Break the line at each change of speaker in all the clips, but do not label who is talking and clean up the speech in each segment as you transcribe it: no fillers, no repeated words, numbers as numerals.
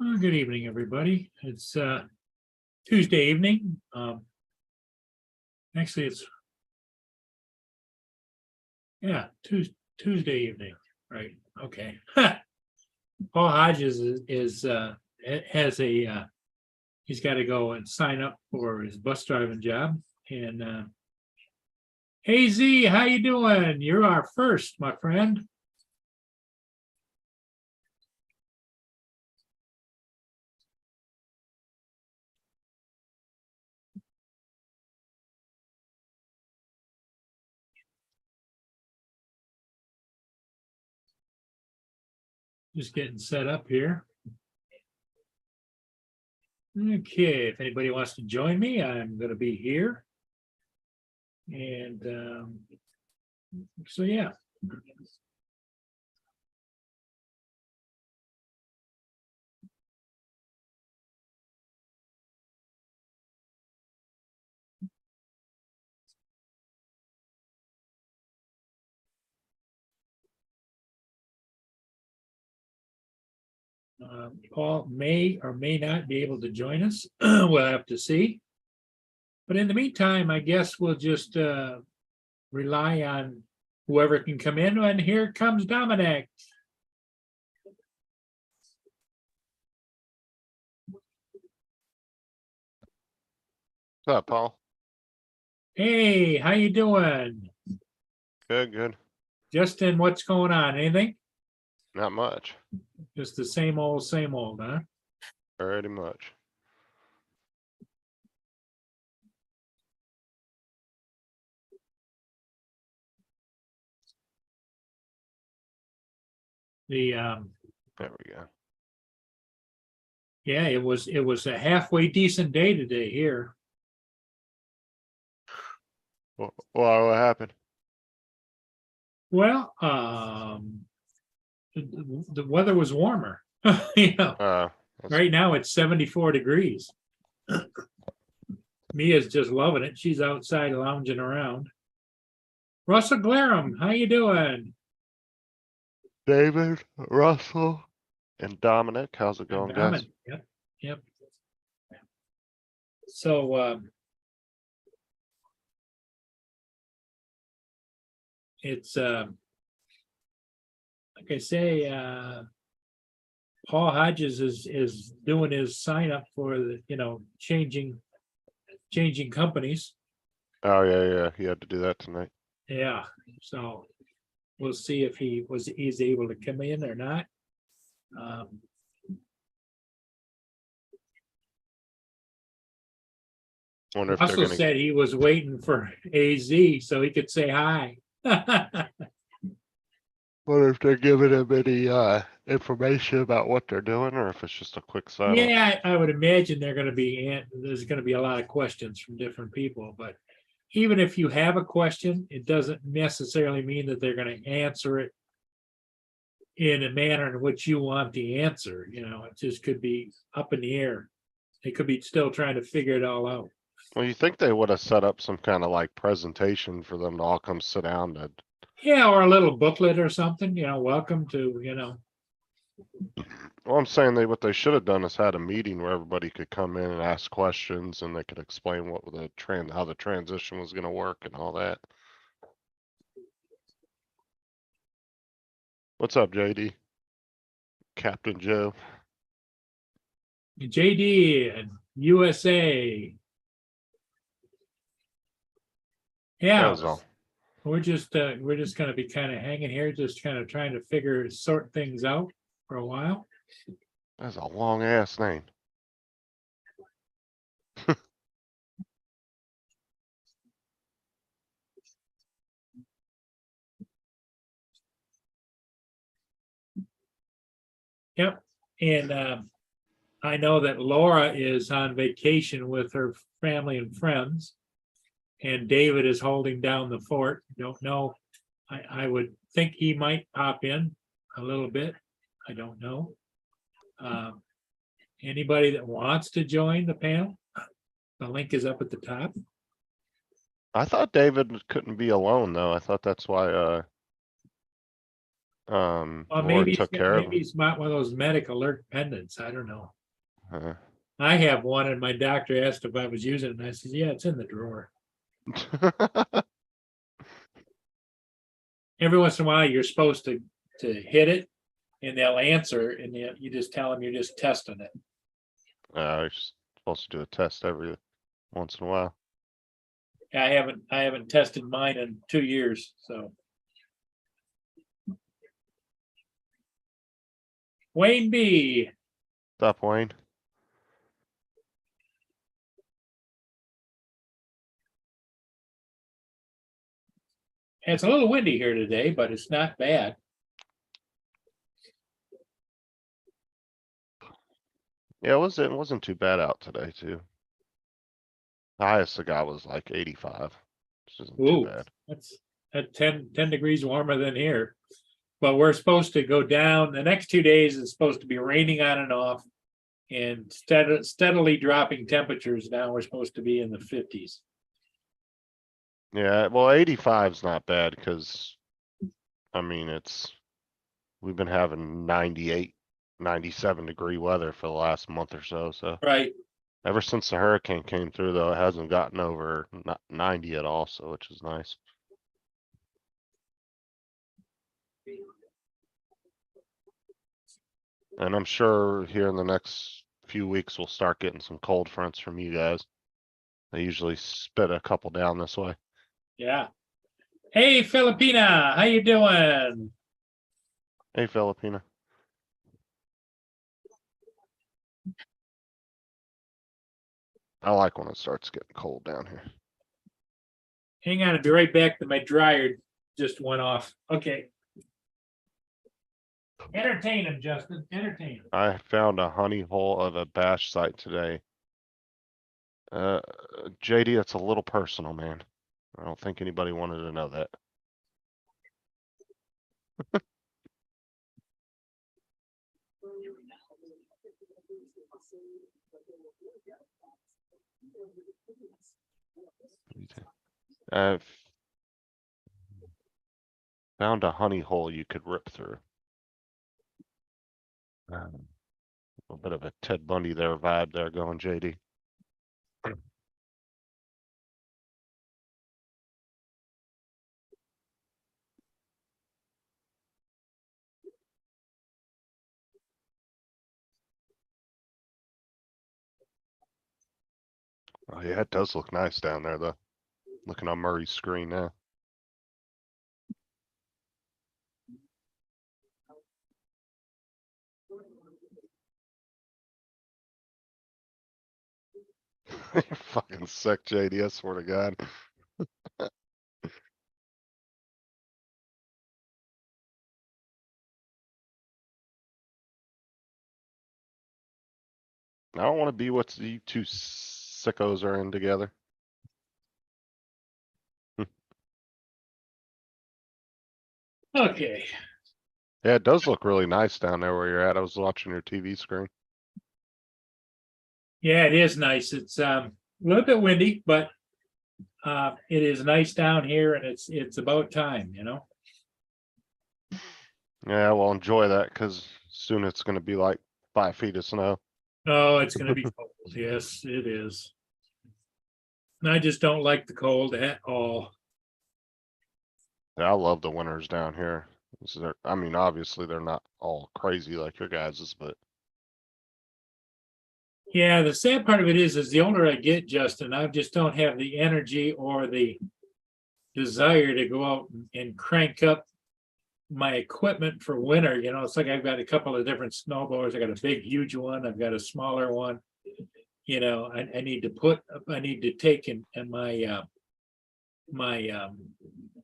Well, good evening, everybody. It's Tuesday evening. Actually, it's Tuesday evening, right? Okay. Paul Hodges has a he's got to go and sign up for his bus driving job. And hey Z, how you doing? You're our first, my friend. Just getting set up here. Okay, if anybody wants to join me, I'm going to be here. And so, yeah. Paul may or may not be able to join us. We'll have to see. But in the meantime, I guess we'll just rely on whoever can come in. And here comes Dominic.
What's up, Paul?
Hey, how you doing?
Good.
Justin, what's going on? Anything?
Not much.
Just the same old, huh?
Pretty much.
The
There we go.
yeah, it was a halfway decent day today here.
What happened?
Well, the weather was warmer. You know, right now it's 74 degrees. Mia's just loving it. She's outside lounging around. Russell Glarum, how you doing?
David, Russell, and Dominic. How's it going, guys?
Yep. So it's like I say, Paul Hodges is doing his sign up for the changing companies.
Oh yeah. He had to do that tonight.
Yeah, so we'll see if he's able to come in or not.
Wonder if they're
Russell
gonna
said he was waiting for AZ so he could say hi.
wonder if they're giving him any information about what they're doing, or if it's just a quick sign up.
Yeah, I would imagine there's going to be a lot of questions from different people, but even if you have a question, it doesn't necessarily mean that they're going to answer it in a manner in which you want the answer. It just could be up in the air. They could be still trying to figure it all out.
Well, you think they would have set up some kind of like presentation for them to all come sit down and
Yeah, or a little booklet or something, welcome to,
Well, I'm saying what they should have done is had a meeting where everybody could come in and ask questions, and they could explain how the transition was going to work and all that. What's up, JD? Captain Joe.
JD and USA. Yeah, we're just going to be kind of hanging here, just kind of trying to sort things out for a while.
That's a long ass name.
Yep. And I know that Laura is on vacation with her family and friends, and David is holding down the fort. Don't know. I would think he might pop in a little bit. I don't know. Anybody that wants to join the panel, the link is up at the top.
I thought David couldn't be alone though. I thought that's why
Well,
Laura took care of
maybe it's not one of those medic alert pendants. I don't know.
him.
I have one and my doctor asked if I was using it and I said, yeah, it's in the drawer. Every once in a while, you're supposed to hit it and they'll answer and you just tell them you're just testing it.
You're supposed to do a test every once in a while.
I haven't tested mine in 2 years, so. Wayne B.
Stop, Wayne.
It's a little windy here today, but it's not bad.
Yeah, it wasn't too bad out today too. The highest I got was like 85, which isn't too
Ooh,
bad.
that's at 10 degrees warmer than here. But we're supposed to go down. The next 2 days is supposed to be raining on and off and steadily dropping temperatures. Now we're supposed to be in the 50s.
Yeah, well, 85 is not bad because, I mean, we've been having 98, 97 degree weather for the last month or so. So
Right.
ever since the hurricane came through, though, it hasn't gotten over 90 at all, so which is nice. And I'm sure here in the next few weeks, we'll start getting some cold fronts from you guys. They usually spit a couple down this way.
Yeah. Hey, Filipina, how you doing?
Hey, Filipina. I like when it starts getting cold down here.
Hang on, I'll be right back. My dryer just went off. Okay. Entertain him, Justin. Entertain him.
I found a honey hole of a bash site today. JD, that's a little personal, man. I don't think anybody wanted to know that. I've found a honey hole you could rip through. A little bit of a Ted Bundy there vibe there going, JD. Oh yeah, it does look nice down there though. Looking on Murray's screen now. You're fucking sick, JD, I swear to God. I don't want to be what you two sickos are in together.
Okay.
Yeah, it does look really nice down there where you're at. I was watching your TV screen.
Yeah, it is nice. It's a little bit windy, but it is nice down here and it's about time, you know?
Yeah, well, enjoy that because soon it's gonna be like 5 feet of snow.
Oh, it's gonna be cold. Yes, it is. And I just don't like the cold at all.
Yeah, I love the winters down here. I mean, obviously they're not all crazy like your guys's, but
Yeah, the sad part of it is the older I get, Justin, I just don't have the energy or the desire to go out and crank up my equipment for winter. You know, it's like I've got a couple of different snowblowers. I got a big, huge one. I've got a smaller one. You know, I need to take in my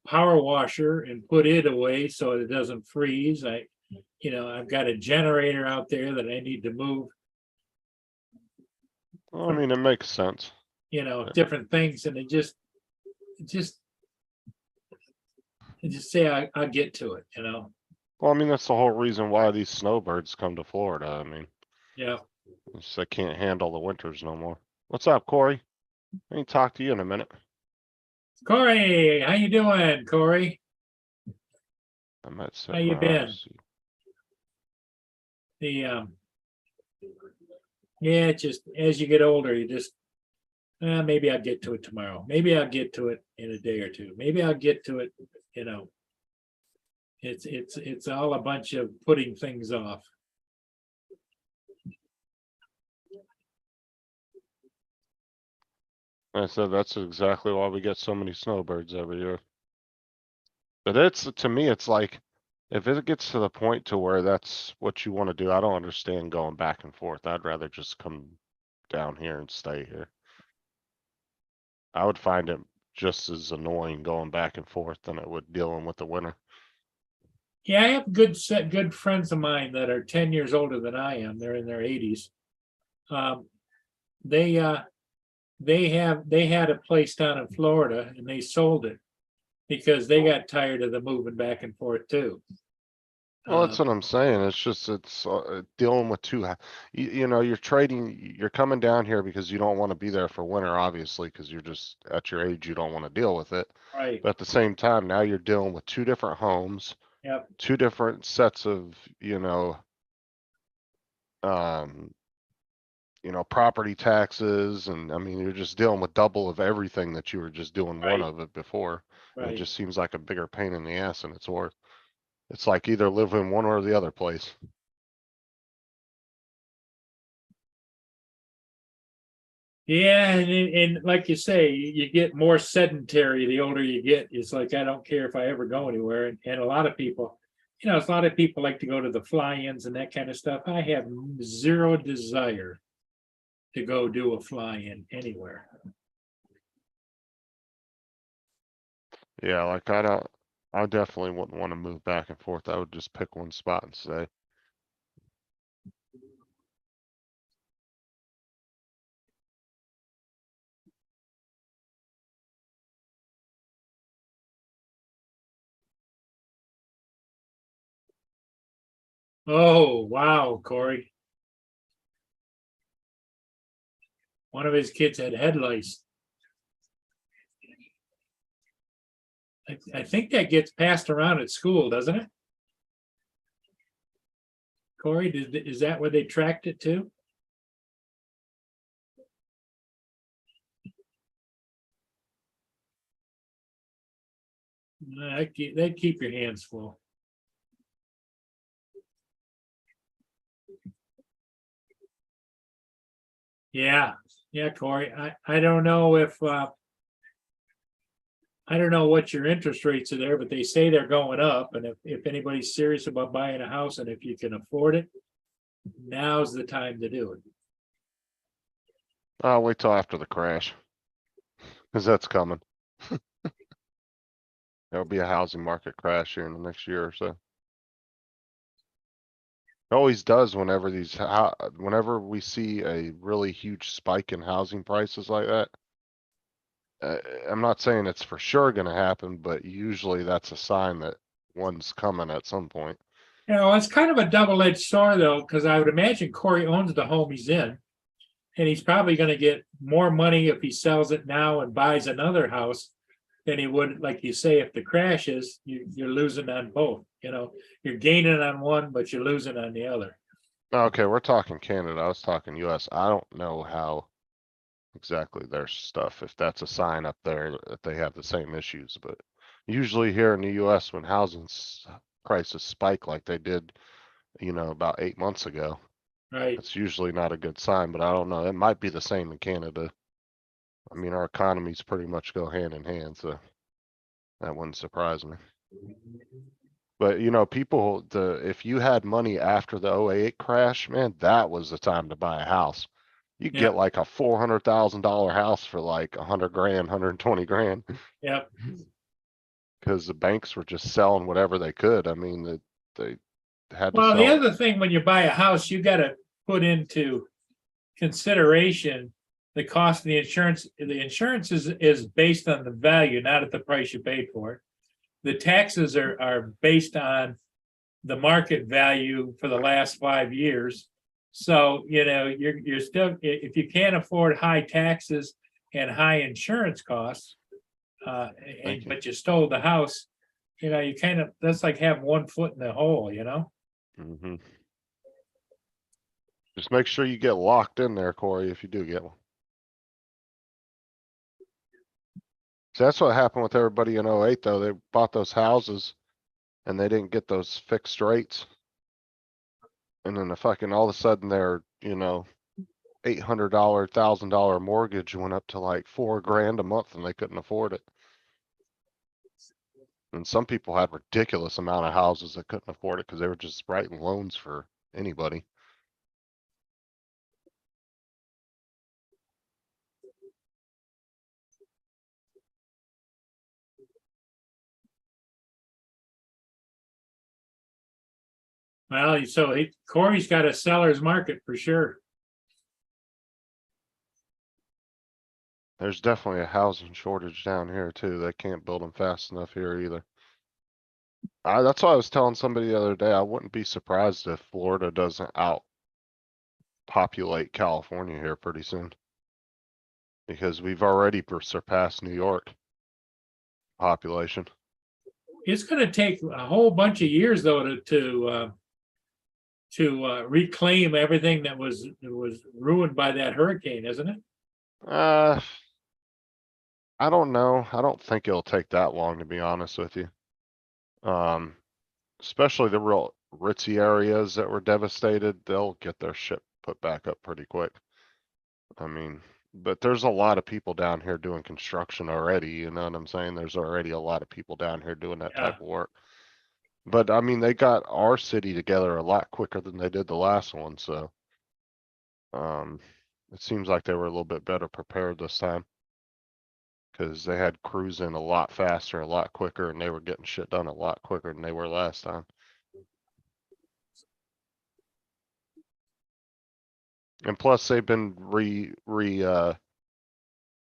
power washer and put it away so it doesn't freeze. I've got a generator out there that I need to move.
well, I mean, it makes sense.
Different things, and it just say I'll get to it.
Well, I mean, that's the whole reason why these snowbirds come to Florida. I mean,
Yeah.
they can't handle the winters no more. What's up, Corey? I need to talk to you in a minute.
Corey, how you doing, Corey?
I might set
How you
my
been?
RC.
The yeah, it's just as you get older, you just maybe I'll get to it tomorrow. Maybe I'll get to it in a day or two. Maybe I'll get to it, you know. It's all a bunch of putting things off.
I said that's exactly why we get so many snowbirds every year. But it's, to me, it's like, if it gets to the point to where that's what you wanna do, I don't understand going back and forth. I'd rather just come down here and stay here. I would find it just as annoying going back and forth than it would dealing with the winter.
Yeah, I have good friends of mine that are 10 years older than I am. They're in their 80s. They had a place down in Florida and they sold it because they got tired of the moving back and forth too.
Well, that's what I'm saying. It's just, it's dealing with you know, you're coming down here because you don't want to be there for winter, obviously, because you're just at your age, you don't want to deal with it.
Right.
But at the same time, now you're dealing with two different homes,
Yep.
two different sets of, um, property taxes, and I mean, you're just dealing with double of everything that you were just doing one
Right.
of it before. And it
Right.
just seems like a bigger pain in the ass than it's worth. It's like either live in one or the other place.
Yeah, and like you say, you get more sedentary the older you get. It's like I don't care if I ever go anywhere. And a lot of people, a lot of people like to go to the fly-ins and that kind of stuff. I have zero desire to go do a fly-in anywhere.
Yeah, like I definitely wouldn't want to move back and forth. I would just pick one spot and stay.
Oh, wow, Corey. One of his kids had head lice. I think that gets passed around at school, doesn't it? Corey, is that where they tracked it to? They'd keep your hands full. Yeah, Corey. I don't know if I don't know what your interest rates are there, but they say they're going up. And if anybody's serious about buying a house and if you can afford it, now's the time to do it.
I'll wait till after the crash. Cause that's coming. There'll be a housing market crash here in the next year or so. It always does whenever whenever we see a really huge spike in housing prices like that. I'm not saying it's for sure gonna happen, but usually that's a sign that one's coming at some point.
It's kind of a double-edged sword though, because I would imagine Corey owns the home he's in. And he's probably going to get more money if he sells it now and buys another house than he would, like you say, if the crash is, you're losing on both. You're gaining on one, but you're losing on the other.
Okay, we're talking Canada. I was talking US. I don't know how exactly their stuff, if that's a sign up there that they have the same issues, but usually here in the US, when housing prices spike like they did, about 8 months ago,
Right.
it's usually not a good sign, but I don't know. It might be the same in Canada. I mean, our economies pretty much go hand in hand, so that wouldn't surprise me. But people, if you had money after the 08 crash, man, that was the time to buy a house. You
Yeah.
get like a $400,000 house for like 100 grand, 120 grand.
Yep.
Cause the banks were just selling whatever they could. I mean, they had to
Well, the
sell.
other thing, when you buy a house, you got to put into consideration the cost of the insurance. The insurance is based on the value, not at the price you paid for it. The taxes are based on the market value for the last 5 years. So, you're still, if you can't afford high taxes and high insurance costs, but you stole the house, you know, you kind of, that's like having 1 foot in the hole, you know?
Mhm. Just make sure you get locked in there, Corey, if you do get one. So that's what happened with everybody in '08 though. They bought those houses and they didn't get those fixed rates. And then the fucking, all of a sudden their, $800, $1,000 mortgage went up to like $4 grand a month and they couldn't afford it. And some people had ridiculous amount of houses that couldn't afford it because they were just writing loans for anybody.
Well, so Corey's got a seller's market for sure.
There's definitely a housing shortage down here too. They can't build them fast enough here either. That's why I was telling somebody the other day, I wouldn't be surprised if Florida doesn't outpopulate California here pretty soon. Because we've already surpassed New York population.
It's gonna take a whole bunch of years though to reclaim everything that was ruined by that hurricane, isn't it?
I don't know. I don't think it'll take that long, to be honest with you. Especially the real ritzy areas that were devastated, they'll get their shit put back up pretty quick. I mean, but there's a lot of people down here doing construction already, you know what I'm saying? There's already a lot of people down here doing that type of work. But I mean, they got our city together a lot quicker than they did the last one, so. It seems like they were a little bit better prepared this time. Cause they had crews in a lot faster, a lot quicker, and they were getting shit done a lot quicker than they were last time. And plus they've been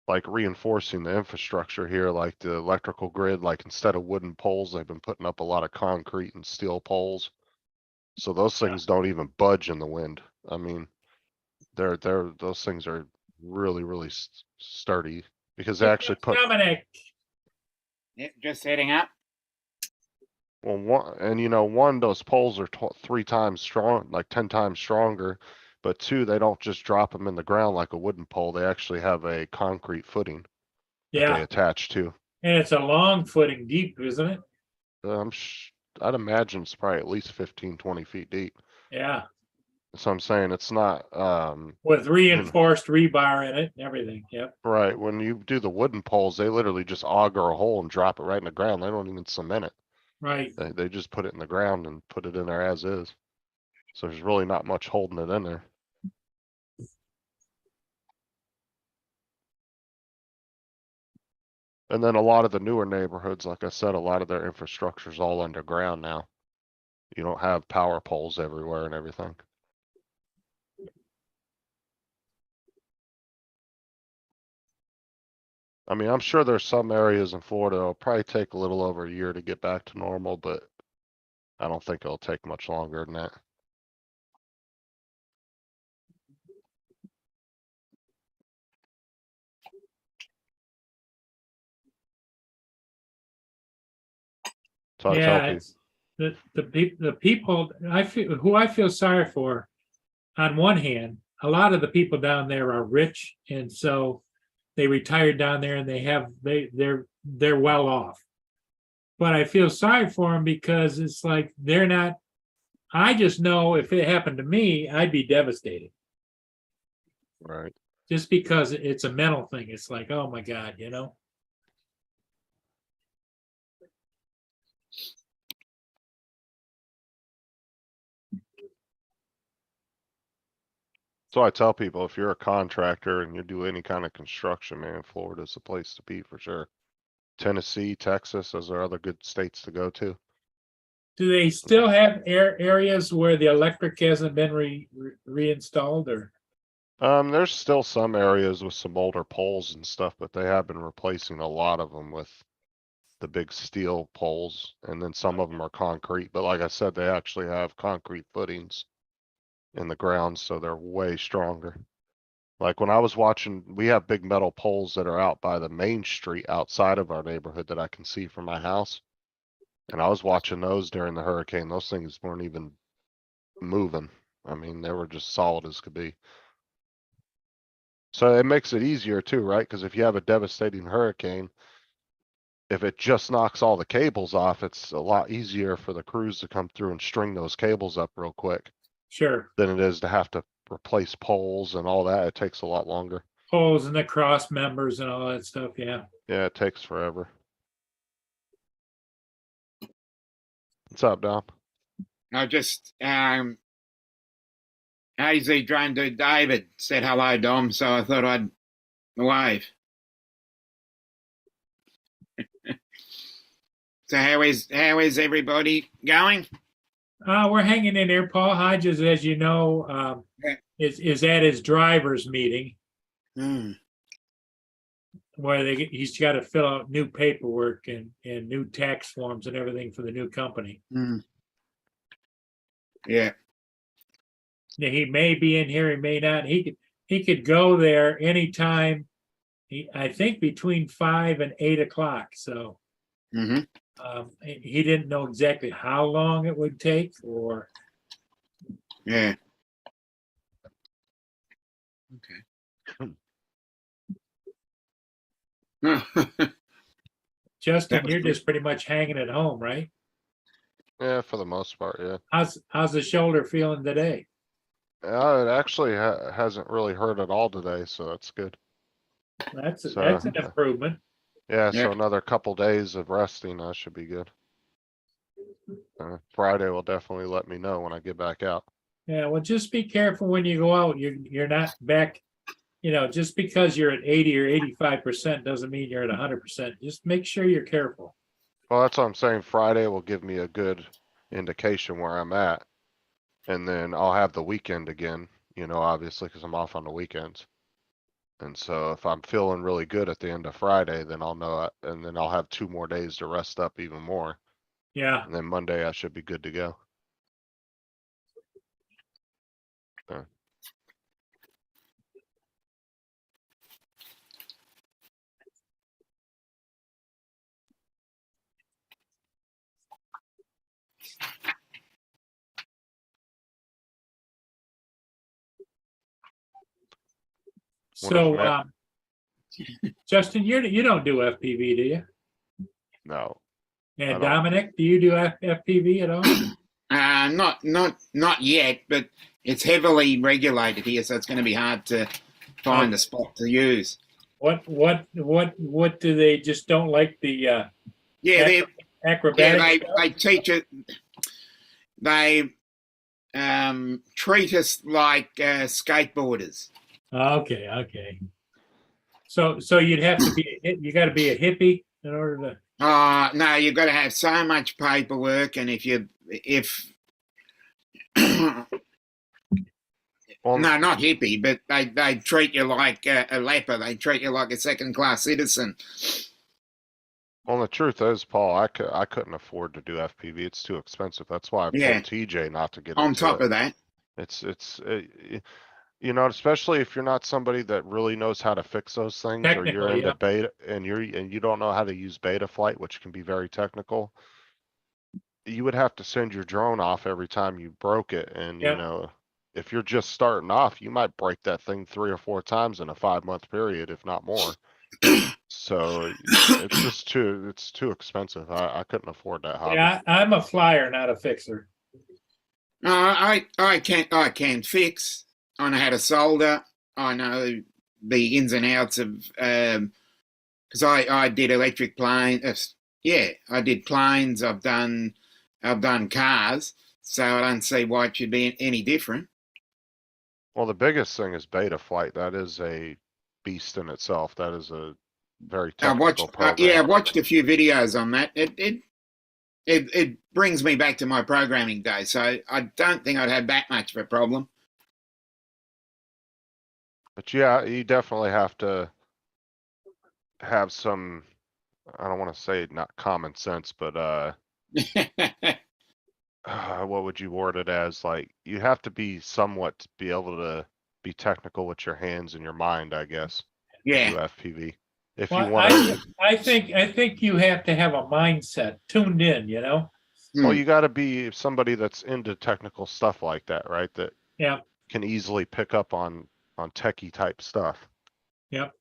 like reinforcing the infrastructure here, like the electrical grid, like instead of wooden poles, they've been putting up a lot of concrete and steel poles. So those things don't even budge in the wind. I mean, those things are really, really sturdy because they actually put,
Dominic,
Yeah, just setting up.
well, one, those poles are 3 times strong, like 10 times stronger. But 2, they don't just drop them in the ground like a wooden pole. They actually have a concrete footing that they
yeah,
attach to.
and it's a long footing deep, isn't it?
I'd imagine it's probably at least 15, 20 feet deep.
Yeah,
So I'm saying it's not,
with reinforced rebar in it and everything, yep.
right. When you do the wooden poles, they literally just auger a hole and drop it right in the ground. They don't even cement it.
Right,
They just put it in the ground and put it in there as is. So there's really not much holding it in there. And then a lot of the newer neighborhoods, like I said, a lot of their infrastructure is all underground now. You don't have power poles everywhere and everything. I mean, I'm sure there's some areas in Florida, it'll probably take a little over a year to get back to normal, but I don't think it'll take much longer than that. So I tell
yeah,
people,
it's the people who I feel sorry for. On one hand, a lot of the people down there are rich, and so they retired down there and they're well off. But I feel sorry for them because it's like they're not. I just know if it happened to me, I'd be devastated.
right?
Just because it's a mental thing. It's like, oh my God, you know?
So I tell people, if you're a contractor and you do any kind of construction, man, Florida's the place to be for sure. Tennessee, Texas, those are other good states to go to.
Do they still have areas where the electric hasn't been reinstalled or?
There's still some areas with some older poles and stuff, but they have been replacing a lot of them with the big steel poles, and then some of them are concrete, but like I said, they actually have concrete footings in the ground, so they're way stronger. Like when I was watching, we have big metal poles that are out by the main street outside of our neighborhood that I can see from my house. And I was watching those during the hurricane. Those things weren't even moving. I mean, they were just solid as could be. So it makes it easier too, right? Cause if you have a devastating hurricane, if it just knocks all the cables off, it's a lot easier for the crews to come through and string those cables up real quick
Sure.
than it is to have to replace poles and all that. It takes a lot longer.
Poles and the cross members and all that stuff, yeah.
Yeah, it takes forever. What's up, Dom?
I just AZ Drone Dude David said hello, Dom, so I thought I'd wave. So how is everybody going?
We're hanging in there. Paul Hodges, as you know,
Yeah.
is at his driver's meeting
Hmm.
where he's got to fill out new paperwork and new tax forms and everything for the new company.
Hmm. Yeah.
Now, he may be in here, he may not. He could go there anytime. I think between 5 and 8 o'clock. So
Hmm.
he didn't know exactly how long it would take, or
Yeah. Okay.
Justin,
That was
you're
quick.
just pretty much hanging at home, right?
Yeah, for the most part, yeah.
How's the shoulder feeling today?
It actually hasn't really hurt at all today, so that's good.
That's
So,
an improvement.
Yeah,
Yeah.
so another couple days of resting, I should be good. Friday will definitely let me know when I get back out.
Yeah, well, just be careful when you go out. You're not back, just because you're at 80 or 85% doesn't mean you're at 100%. Just make sure you're careful.
Well, that's what I'm saying. Friday will give me a good indication where I'm at. And then I'll have the weekend again, obviously, because I'm off on the weekends. And so if I'm feeling really good at the end of Friday, then I'll know it, and then I'll have 2 more days to rest up even more.
Yeah.
And then Monday I should be good to go.
So, Justin, you don't do FPV, do you?
No,
And
don't.
Dominic, do you do FPV at all?
Not yet, but it's heavily regulated here, so it's going to be hard to find a spot to use.
What do they just don't like the
Yeah,
acrobatic?
they teach it. They treat us like skateboarders.
Okay. So you'd have to be you got to be a hippie in order to.
No, you've got to have so much paperwork, and
Well,
no, not hippie, but they treat you like a leper. They treat you like a second-class citizen.
well, the truth is, Paul, I couldn't afford to do FPV. It's too expensive. That's why I
Yeah.
told TJ not to get
On
into
top
it.
of that,
Especially if you're not somebody that really knows how to fix those things, or you're
Technically,
into
yeah.
beta and you don't know how to use beta flight, which can be very technical. You would have to send your drone off every time you broke it. And
Yeah.
if you're just starting off, you might break that thing 3 or 4 times in a 5-month period, if not more. So it's just it's too expensive. I couldn't afford that hobby.
Yeah, I'm a flyer, not a fixer.
I can fix. I know how to solder. I know the ins and outs of because I did electric planes. Yeah, I did planes. I've done cars. So I don't see why it should be any different.
Well, the biggest thing is beta flight. That is a beast in itself. That is a very technical program.
I watched a few videos on that. It brings me back to my programming day. So I don't think I'd have that much of a problem.
But yeah, you definitely have to have some, I don't want to say not common sense, but what would you word it as? Like, you have to be somewhat be able to be technical with your hands and your mind, I guess. To
Yeah.
do FPV. if you
Well,
wanna,
I think you have to have a mindset tuned in, you know?
well,
Hmm.
you gotta be somebody that's into technical stuff like that, right? That
Yeah,
can easily pick up on techie type stuff.
yep.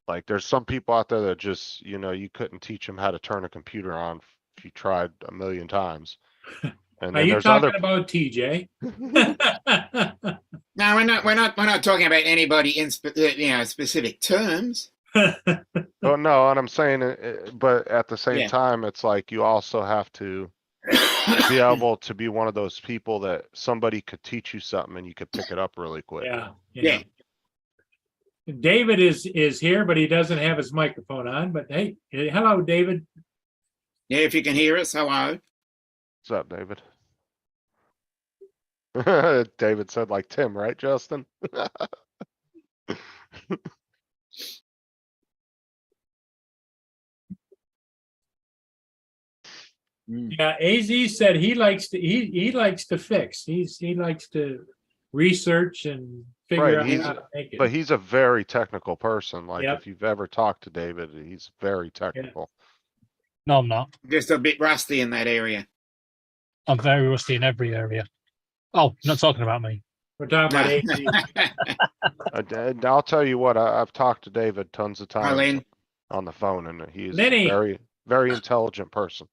Like there's some people out there that just, you couldn't teach them how to turn a computer on if you tried a million times. And
Are
then
you
there's
talking
other.
about TJ?
No, we're not talking about anybody in specific terms.
Oh, no, and I'm saying, but at the same
Yeah.
time, it's like you also have to be able to be one of those people that somebody could teach you something and you could pick it up really quick.
Yeah,
Yeah.
yeah. David is here, but he doesn't have his microphone on. But hey, hello, David.
Yeah, if you can hear us, hello.
What's up, David? David said like Tim, right, Justin?
Yeah, AZ said he likes to fix. He likes to research and figure
Right,
out
he's,
how to make
but
it.
he's a very technical person. Like
Yep.
if you've ever talked to David, he's very technical.
No, I'm not.
Just a bit rusty in that area.
I'm very rusty in every area. Oh, you're not talking about me.
We're talking about AZ.
And I'll tell you what, I've talked to David tons of
Hi,
times
Lynn.
on the phone, and he's a
Lenny.
very, very intelligent person.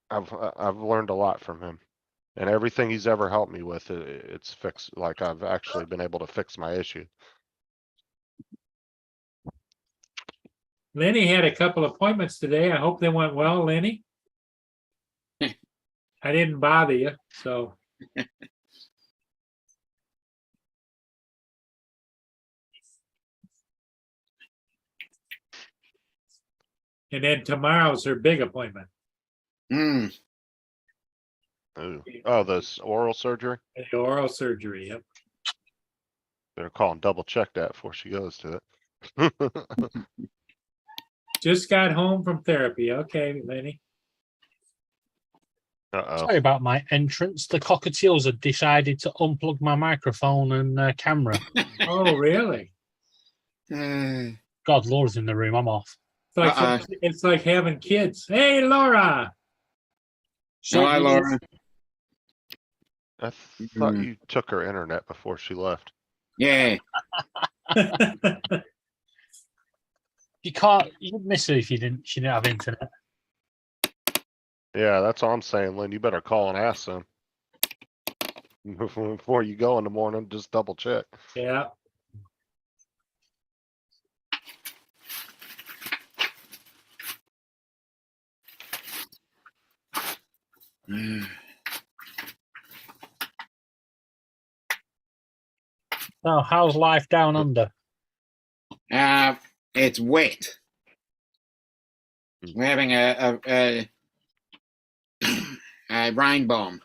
I've learned a lot from him, and everything he's ever helped me with, it's fixed. Like I've actually been able to fix my issue.
Lenny had a couple appointments today. I hope they went well, Lenny. I didn't bother you, so. And then tomorrow's her big appointment.
Hmm.
Ooh. Oh, this oral surgery?
The oral surgery, yep.
Better call and double check that before she goes to it.
Just got home from therapy. Okay, Lenny.
Uh-oh.
Sorry about my entrance. The cockatiels had decided to unplug my microphone and camera.
Oh, really?
God, Laura's in the room. I'm off.
It's like having kids. Hey, Laura.
Hi, Laura.
I thought you took her internet before she left.
Yeah.
You'd miss her if she didn't have internet.
Yeah, that's all I'm saying, Lynn. You better call and ask them. Before you go in the morning, just double check.
Yeah.
Oh, how's life down under?
It's wet. We're having a rain bomb.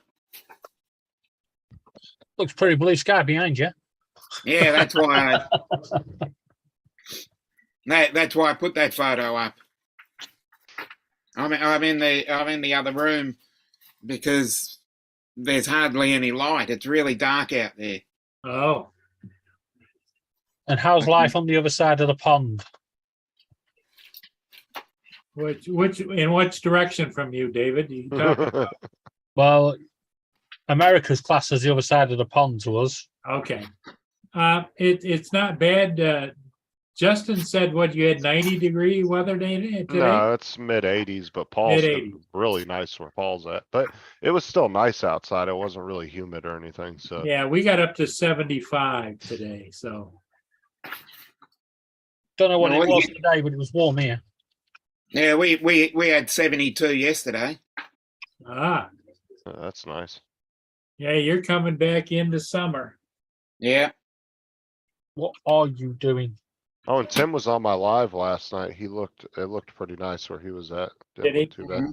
Looks pretty blue sky behind you.
Yeah, that's why. That's why I put that photo up. I'm in the other room because there's hardly any light. It's really dark out there.
Oh,
And how's life on the other side of the pond?
in which direction from you, David? You talk,
Well, America's class as the other side of the pond to us.
okay. It's not bad. Justin said what you had 90-degree weather today?
No, it's mid 80s, but Paul's
Mid-80s.
really nice where Paul's at. But it was still nice outside. It wasn't really humid or anything. So
Yeah, we got up to 75 today, so.
Don't know what
No,
it was today, but it was warm here.
Yeah, we had 72 yesterday.
that's nice.
Yeah, you're coming back into summer.
Yeah.
What are you doing?
Oh, and Tim was on my live last night. It looked pretty nice where he was at.
Did he?
Didn't look too bad.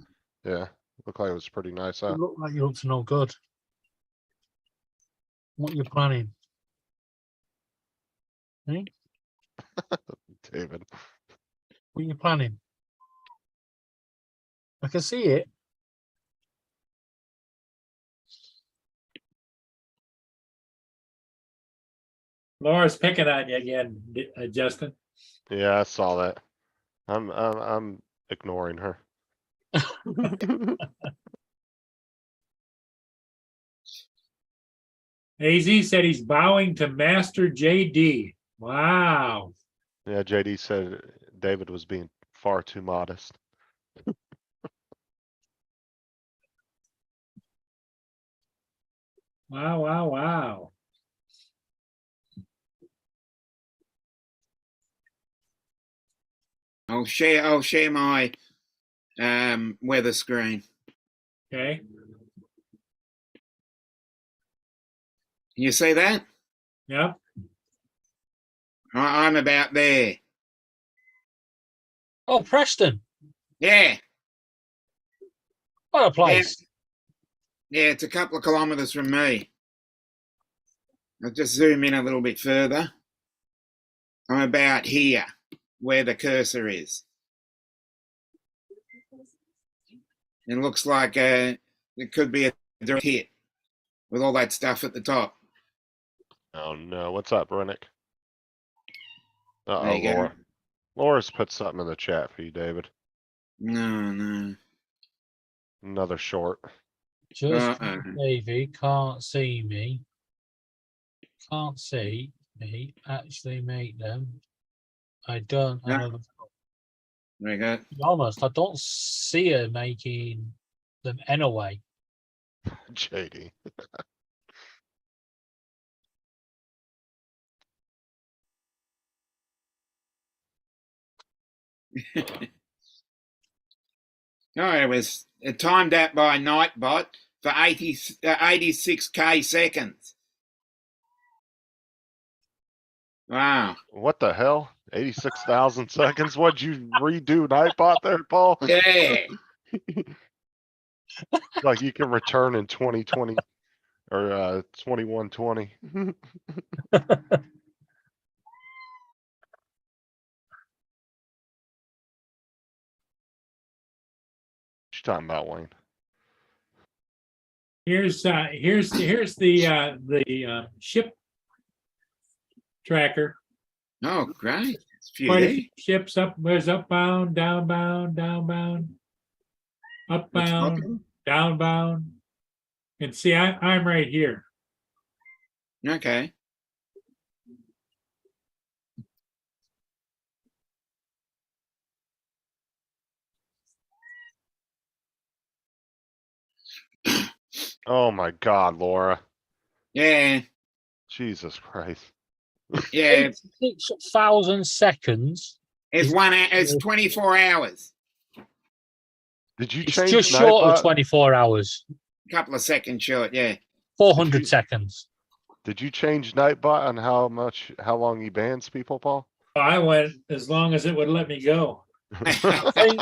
Yeah, looked like it was pretty nice
You
out.
look like you're up to no good. What are you planning?
David.
What are you planning? I can see it.
Laura's picking on you again, Justin.
Yeah, I saw that. I'm ignoring her.
AZ said he's bowing to Master JD. Wow.
Yeah, JD said David was being far too modest.
Wow, wow, wow.
I'll share my weather screen.
Okay.
Can you see that?
Yep.
I'm about there.
Oh, Preston,
Yeah.
what a place.
Yeah, it's a couple of kilometres from me. I'll just zoom in a little bit further. I'm about here, where the cursor is. It looks like it could be a direct hit with all that stuff at the top.
Oh no, what's up, Rennick?
There
Uh-oh,
you go.
Laura. Laura's put something in the chat for you, David.
No.
Another short.
Just
Uh-uh.
Davey can't see me. Can't see me actually make them. I don't
No.
have.
There you go.
To be honest, I don't see her making them anyway.
JD.
No, it timed out by Nightbot for 86k seconds. Wow.
What the hell? 86,000 seconds? What'd you redo Nightbot there, Paul?
Yeah.
Like you can return in 2020 or 2120. What you talking about, Wayne?
Here's the ship tracker.
Oh, great. It's a few
Quite a
there.
few ships up. There's upbound, downbound, downbound,
What's
upbound,
popping?
downbound. And see, I'm right here.
Okay.
Oh my God, Laura.
Yeah.
Jesus Christ.
Yeah.
86,000 seconds.
It's 24 hours.
Did you
It's
change
just short of
Nightbot?
24 hours.
A couple of seconds short, yeah.
400 seconds.
Did you change Nightbot on how long he bans people, Paul?
I went as long as it would let me go.
I think,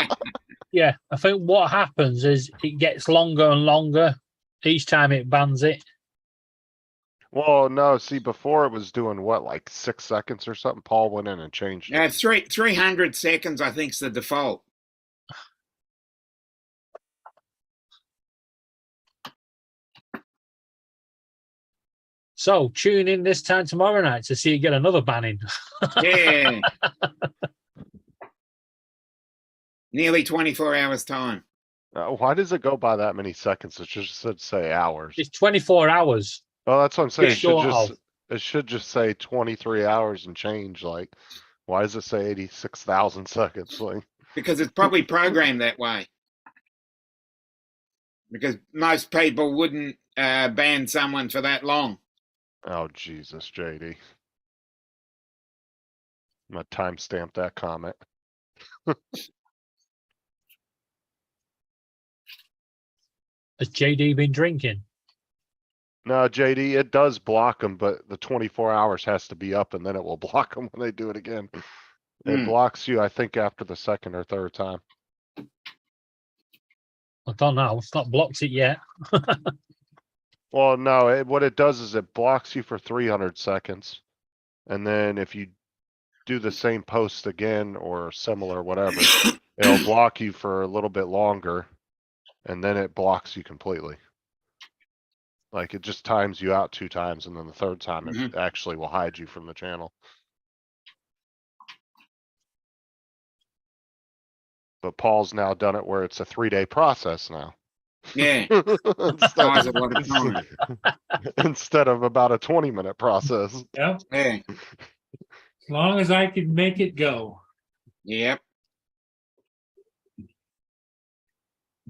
yeah, I think what happens is it gets longer and longer each time it bans it.
Well, no, see, before it was doing what, like 6 seconds or something? Paul went in and changed it.
300 seconds, I think, is the default.
So tune in this time tomorrow night to see you get another banning.
Yeah. Nearly 24 hours time.
Why does it go by that many seconds? It should say hours.
It's 24 hours.
Oh, that's what I'm saying.
short
It should just say 23 hours and change. Like, why does it say 86,000 seconds? Like,
Because it's probably programmed that way. Because most people wouldn't ban someone for that long.
oh Jesus, JD. I'm gonna timestamp that comment.
Has JD been drinking?
No, JD, it does block them, but the 24 hours has to be up and then it will block them when they do it again. It
Hmm.
blocks you, I think, after the second or third time.
I don't know. It's not blocked it yet.
Well, no, what it does is it blocks you for 300 seconds. And then if you do the same post again or similar, whatever, it'll block you for a little bit longer. And then it blocks you completely. Like it just times you out 2 times and then the third time it actually will hide you from the channel. But Paul's now done it where it's a 3-day process now.
Yeah, buys a lot of time.
Instead of about a 20-minute process.
Yeah,
Yeah,
as long as I can make it go.
yep.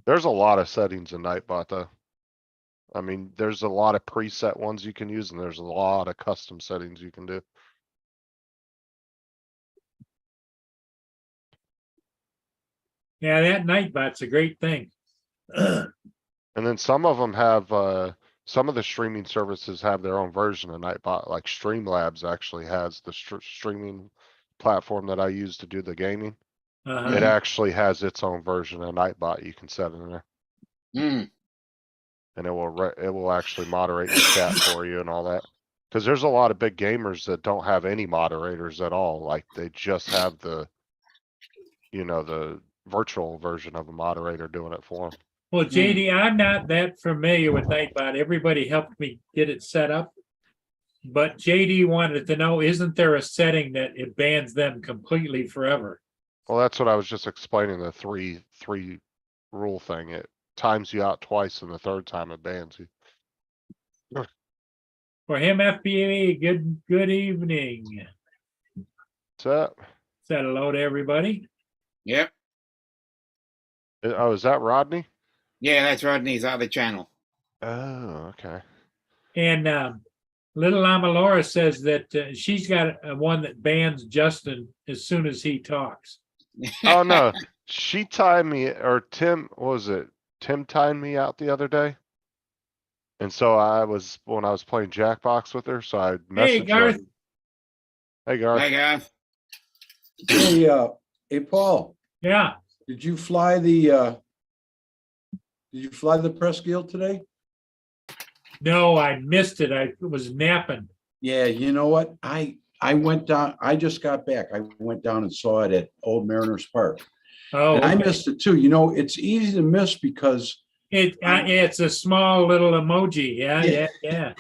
There's a lot of settings in Nightbot though. I mean, there's a lot of preset ones you can use and there's a lot of custom settings you can do.
Yeah, that Nightbot's a great thing.
And then some of them have, some of the streaming services have their own version of Nightbot, like Streamlabs actually has the streaming platform that I use to do the gaming.
Uh-huh.
It actually has its own version of Nightbot you can set in there.
Mm.
And it will actually moderate the chat for you and all that. Cause there's a lot of big gamers that don't have any moderators at all. Like they just have the, the virtual version of a moderator doing it for them.
Well, JD, I'm not that familiar with Nightbot. Everybody helped me get it set up. But JD wanted to know, isn't there a setting that it bans them completely forever?
Well, that's what I was just explaining, the three rule thing. It times you out twice and the third time it bans you.
For him, FBA, good evening.
What's that?
Said hello to everybody.
Yep.
Oh, is that Rodney?
Yeah, that's Rodney's other channel.
Oh, okay.
And little Amalora says that she's got one that bans Justin as soon as he talks.
Oh, no, she timed me, or Tim, what was it? Tim timed me out the other day. And so when I was playing Jackbox with her, so I
Hey,
messaged her.
Garth.
Hey, Garth.
Hey, guys.
Hey, Paul,
Yeah.
did you fly the press guild today?
No, I missed it. I was napping.
Yeah, you know what? I went down, I just got back. I went down and saw it at Old Mariners Park.
Oh,
And I
okay.
missed it too. You know, it's easy to miss because
It's a small little emoji. Yeah.
Yeah,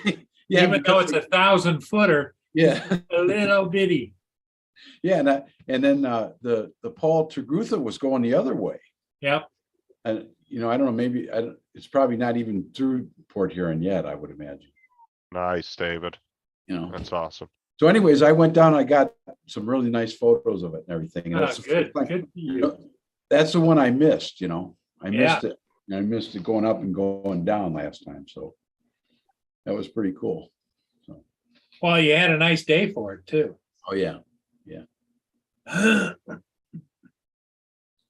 Even though it's
because-
1,000-footer,
yeah,
a little bitty.
yeah, and then the Paul Tagutha was going the other way.
Yep.
And I don't know, it's probably not even through Port Huron yet, I would imagine.
Nice, David. That's awesome.
So anyways, I went down, I got some really nice photos of it and everything. And that's the
Good.
first time-
Good for you.
That's the one I missed, I
Yeah.
missed it. I missed it going up and going down last time, so that was pretty cool. So,
Well, you had a nice day for it too.
oh yeah.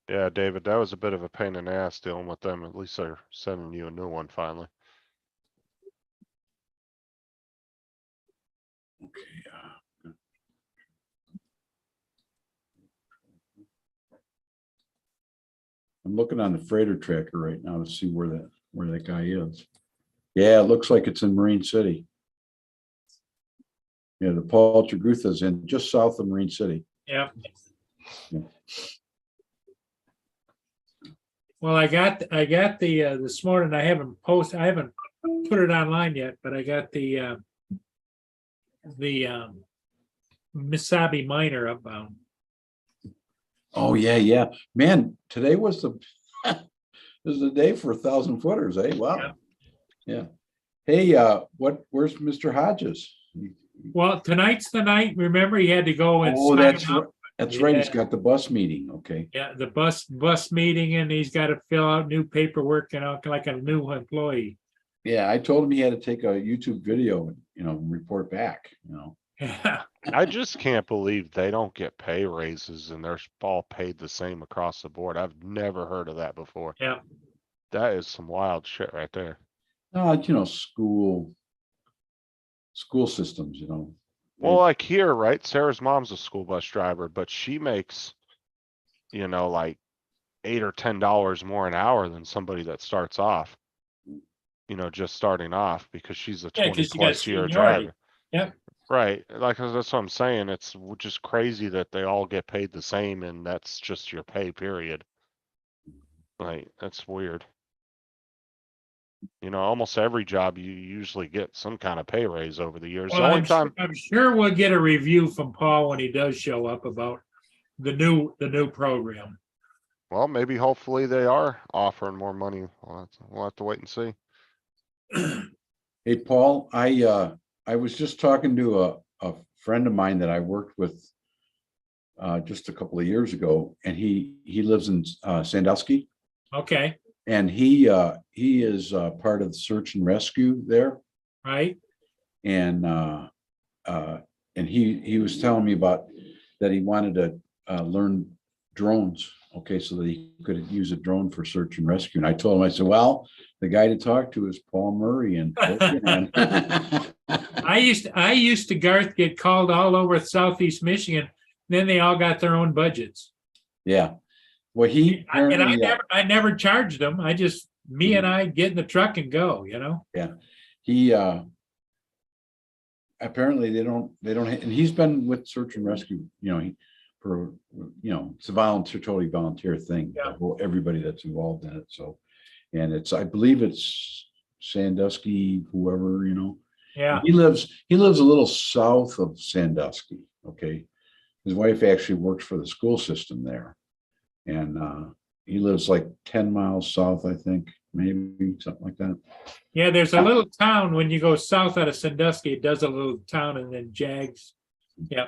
Yeah, David, that was a bit of a pain in the ass dealing with them. At least they're sending you a new one finally.
Okay. I'm looking on the freighter tracker right now to see where that guy is. Yeah, it looks like it's in Marine City. Yeah, the Paul Tagutha's in just south of Marine City.
Yep.
Yeah.
Well, I got the this morning. I haven't put it online yet, but I got the Misabi Minor upbound.
Oh, yeah. Man, today was the day for 1,000-footers, eh? Wow. Yeah. Hey, where's Mr. Hodges?
Well, tonight's the night. Remember, he had to go and
Oh,
sign
that's
up.
right. That's right. He's
Yeah.
got the bus meeting. Okay.
Yeah, the bus meeting, and he's got to fill out new paperwork and like a new employee.
Yeah, I told him he had to take a YouTube video and, report back,
Yeah.
I just can't believe they don't get pay raises and they're all paid the same across the board. I've never heard of that before.
Yeah.
That is some wild shit right there.
No, school systems,
Well, like here, right? Sarah's mom's a school bus driver, but she makes, like $8 or $10 more an hour than somebody that starts off. Just starting off because she's a
Yeah, 'cause
20
you got
plus year
seniority.
driver.
Yep.
Right. Like that's what I'm saying. It's just crazy that they all get paid the same and that's just your pay period. Like that's weird. Almost every job you usually get some kind of pay raise over the years.
Well,
The only time,
I'm sure we'll get a review from Paul when he does show up about the new program.
Well, maybe hopefully they are offering more money. We'll have to wait and see.
Hey, Paul, I was just talking to a friend of mine that I worked with just a couple of years ago, and he lives in Sandusky,
Okay,
and he is part of the search and rescue there.
right?
And he was telling me about that he wanted to learn drones. Okay, so that he could use a drone for search and rescue. And I told him, I said, well, the guy to talk to is Paul Murray and
I used to, Garth, get called all over Southeast Michigan. Then they all got their own budgets.
yeah. Well, he
And
apparently,
I never charged them. I just, me and I get in the truck and go, you know?
he apparently they don't, and he's been with search and rescue, it's a volunteer, totally volunteer thing.
Yeah.
Well, everybody that's involved in it. So, and I believe it's Sandusky, whoever,
Yeah,
He lives a little south of Sandusky. Okay. His wife actually works for the school system there. And he lives like 10 miles south, I think, maybe something like that.
yeah, there's a little town when you go south out of Sandusky, it does a little town and then Jags. Yeah,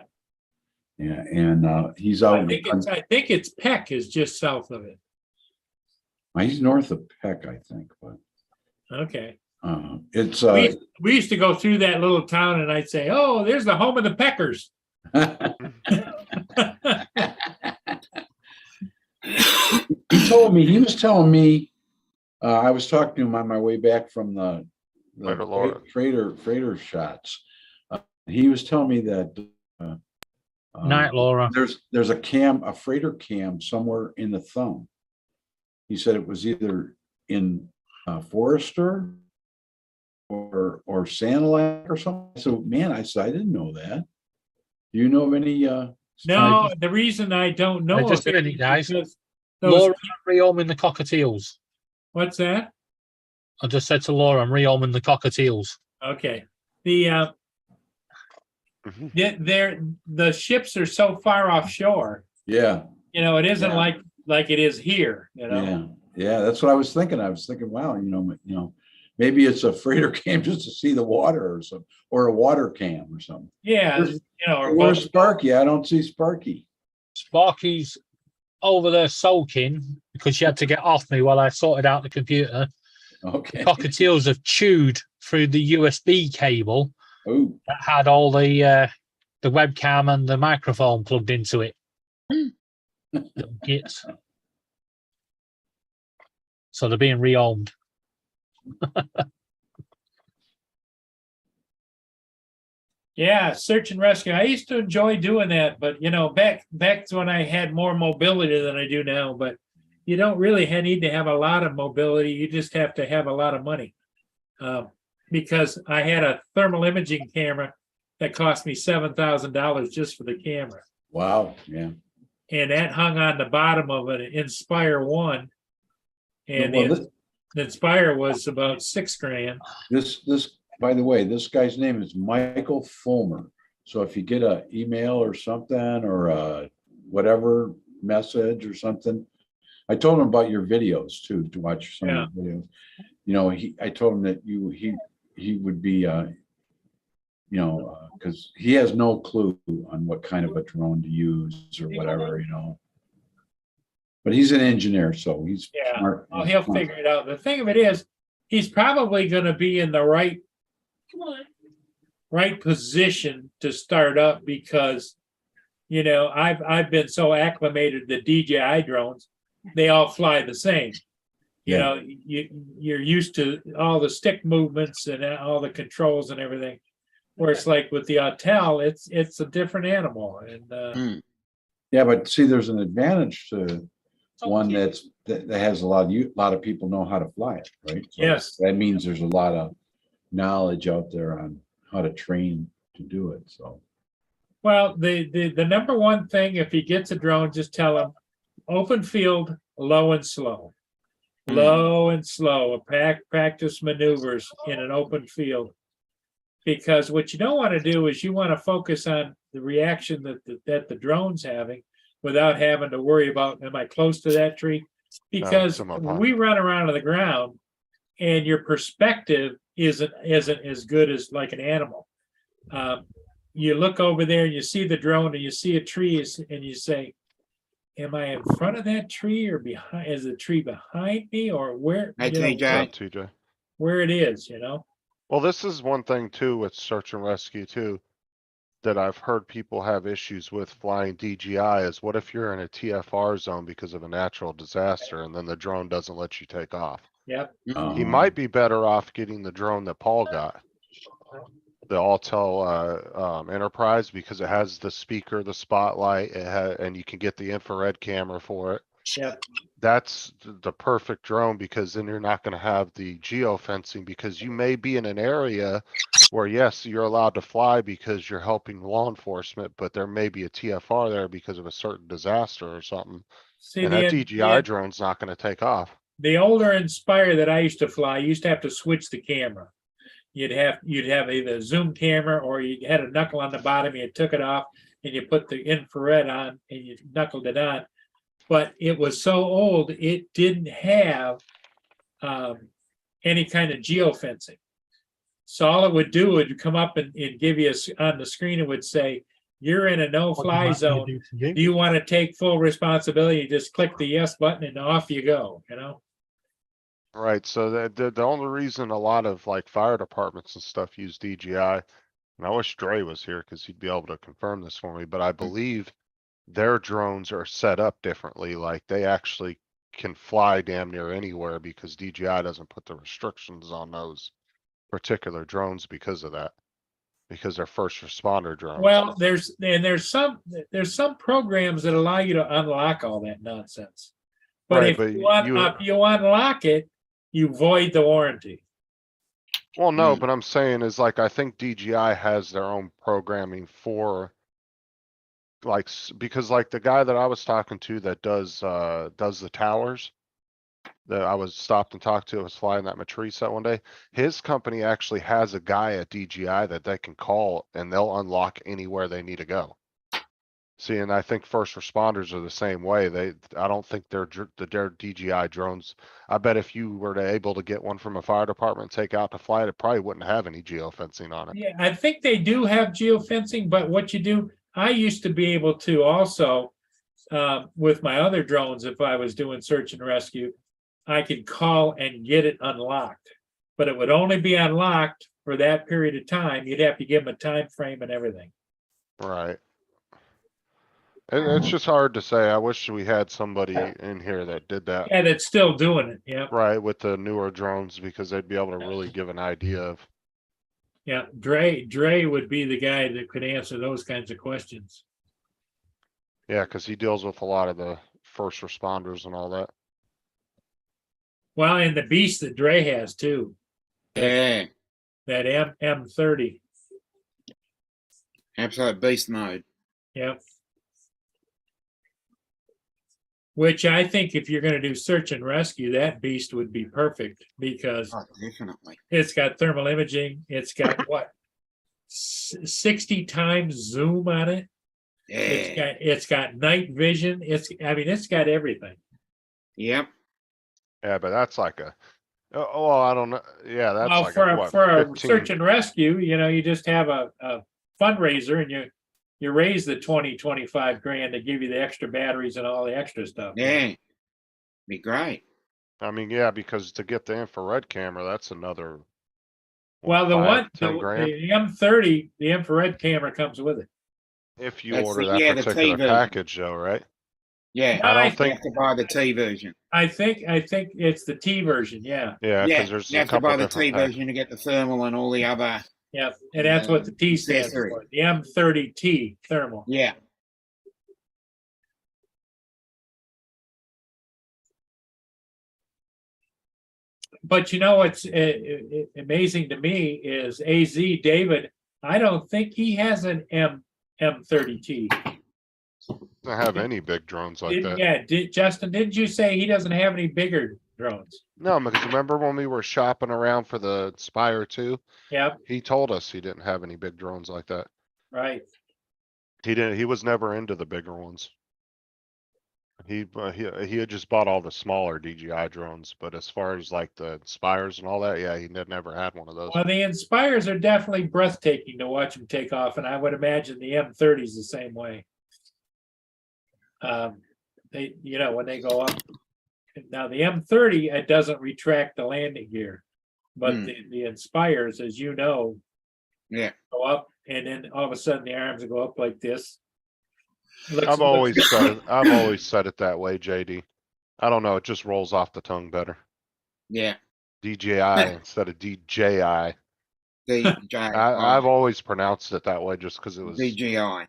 Yeah. And he's out.
I think it's Peck is just south of it.
He's north of Peck, I think, but
Okay.
it's
We used to go through that little town and I'd say, oh, there's the home of the Peckers.
he was telling me, I was talking to him on my way back from the
Later, Laura.
freighter shots. He was telling me that
Night, Laura.
there's a freighter cam somewhere in the thumb. He said it was either in Forester or Sanilac or something. So, man, I said, I didn't know that. Do you know of any?
No, the reason I don't know.
They're just
of it
doing it,
is
guys.
because those-
Laura, rehoming the cockatiels.
What's that?
I just said to Laura, I'm rehoming the cockatiels.
Okay. The the ships are so far offshore,
Yeah,
it isn't
Yeah.
like it is here,
yeah. That's what I was thinking. I was thinking, wow, maybe it's a freighter cam just to see the water or something, or a water cam or something.
Yeah, or
Where's Sparky? I don't see Sparky.
Sparky's over there sulking because she had to get off me while I sorted out the computer.
Okay.
Cockatiels have chewed through the USB cable
Oh,
that had all the webcam and the microphone plugged into it. Little gits. So they're being rehomed.
yeah, search and rescue. I used to enjoy doing that, but back to when I had more mobility than I do now. But you don't really need to have a lot of mobility. You just have to have a lot of money. Because I had a thermal imaging camera that cost me $7,000 just for the camera,
wow. Yeah.
and that hung on the bottom of an Inspire One, and
Well,
the Inspire was about $6,000.
this, by the way, this guy's name is Michael Fulmer. So if you get an email or something or a whatever message or something, I told him about your videos too, to watch some of the videos. I told him that he would be, because he has no clue on what kind of a drone to use or whatever, But he's an engineer, so he's
Yeah.
smart.
Well,
he's
he'll
smart.
figure it out. The thing of it is, he's probably going to be in the right position to start up because, I've been so acclimated to DJI drones, they all fly the same.
Yeah.
You're used to all the stick movements and all the controls and everything. Where it's like with the Autel, it's a different animal, and
Yeah, but see, there's an advantage to one that has a lot of people know how to fly it, right? So
Yes.
that means there's a lot of knowledge out there on how to train to do it. So
well, the number one thing, if he gets a drone, just tell him open field, low and slow. Low and slow, practice maneuvers in an open field. Because what you don't want to do is you want to focus on the reaction that the drone's having. without having to worry about, am I close to that tree? Because
some up high.
we run around on the ground and your perspective isn't as good as like an animal. You look over there and you see the drone and you see a tree and you say, am I in front of that tree or behind, is the tree behind me or where?
Hey,
you know,
TJ.
Yeah, TJ.
where it is, you know?
Well, this is one thing too with search and rescue too, that I've heard people have issues with flying DJI is what if you're in a TFR zone because of a natural disaster and then the drone doesn't let you take off?
Yep.
Mm.
He might be better off getting the drone that Paul got. The Autel Enterprise, because it has the speaker, the spotlight, and you can get the infrared camera for it.
Yep.
That's the perfect drone because then you're not gonna have the geofencing because you may be in an area where yes, you're allowed to fly because you're helping law enforcement, but there may be a TFR there because of a certain disaster or something.
See,
And that DJI drone's not gonna take off.
the older Inspire that I used to fly, you used to have to switch the camera. You'd have either a zoom camera or you had a knuckle on the bottom, you took it off and you put the infrared on and you knuckled it on. But it was so old, it didn't have any kind of geofencing. So all it would do would come up and give you on the screen, it would say, you're in a no-fly zone. Do you want to take full responsibility? You just click the yes button and off you go, you know?
Right, so the only reason a lot of like fire departments and stuff use DJI, and I wish Dre was here because he'd be able to confirm this for me, but I believe their drones are set up differently, like they actually can fly damn near anywhere because DJI doesn't put the restrictions on those particular drones because of that. Because they're first responder drones.
Well, there's some programs that allow you to unlock all that nonsense. But
Right,
if
but
if you unlock it, you void the warranty.
Well, no,
Mm.
but I'm saying is like, I think DJI has their own programming for like, because like the guy that I was talking to that does the towers that I was stopped and talked to, I was flying that Matrice that one day. His company actually has a guy at DJI that they can call and they'll unlock anywhere they need to go. See, and I think first responders are the same way. I don't think their DJI drones. I bet if you were able to get one from a fire department, take out to fly it probably wouldn't have any geofencing on it.
Yeah, I think they do have geofencing, but what you do, I used to be able to also, with my other drones, if I was doing search and rescue, I could call and get it unlocked. But it would only be unlocked for that period of time. You'd have to give them a time frame and everything.
Right. It's just hard to say. I wish we had somebody in here that did that.
And it's still doing it, yeah.
Right, with the newer drones, because they'd be able to really give an idea of.
Yeah, Dre would be the guy that could answer those kinds of questions.
Yeah, cause he deals with a lot of the first responders and all that.
Well, and the beast that Dre has too,
Yeah,
that M30.
absolute beast mode.
Yep. Which I think if you're gonna do search and rescue, that beast would be perfect because
Oh, definitely.
it's got thermal imaging, it's got what? 60 times zoom on it.
Yeah.
It's got night vision. It's got everything.
Yep.
Yeah, but that's like a, oh, well, I don't know. Yeah, that's
Well,
like
for
a, what,
a
15
search and rescue, you just have a fundraiser and you raise the 20-25 grand to give you the extra batteries and all the extra stuff.
Yeah. Be great.
I mean, yeah, because to get the infrared camera, that's another.
Well, the
10 grand.
the M30, the infrared camera comes with it.
If you
That's
order
the-
that
yeah, the
particular
TV.
package though, right?
Yeah.
No, I
You
think-
have to buy the T version.
I think it's the T version. Yeah,
Yeah,
Yeah.
cause there's
You
a
have to
couple
buy the T
different packs.
version to get the thermal and all the other.
yeah, and that's what the T stands
accessory.
for. The M30T thermal.
Yeah.
But what's amazing to me is AZ David. I don't think he has an M30T.
Don't have any big drones like that.
Yeah, Justin, didn't you say he doesn't have any bigger drones?
No, because remember when we were shopping around for the Spire 2,
Yep,
he told us he didn't have any big drones like that.
right.
He was never into the bigger ones. He had just bought all the smaller DJI drones, but as far as like the Spires and all that, yeah, he never had one of those.
Well, the Inspires are definitely breathtaking to watch them take off, and I would imagine the M30 is the same way. They, when they go up. Now, the M30, it doesn't retract the landing gear, but
Hmm.
the Inspires, as you know,
Yeah.
go up, and then all of a sudden the arms go up like this. Looks-
I've always said it that way, JD. I don't know, it just rolls off the tongue better.
Yeah.
DJI instead of DJI.
DJI.
I've always pronounced it that way just because it was.
DJI.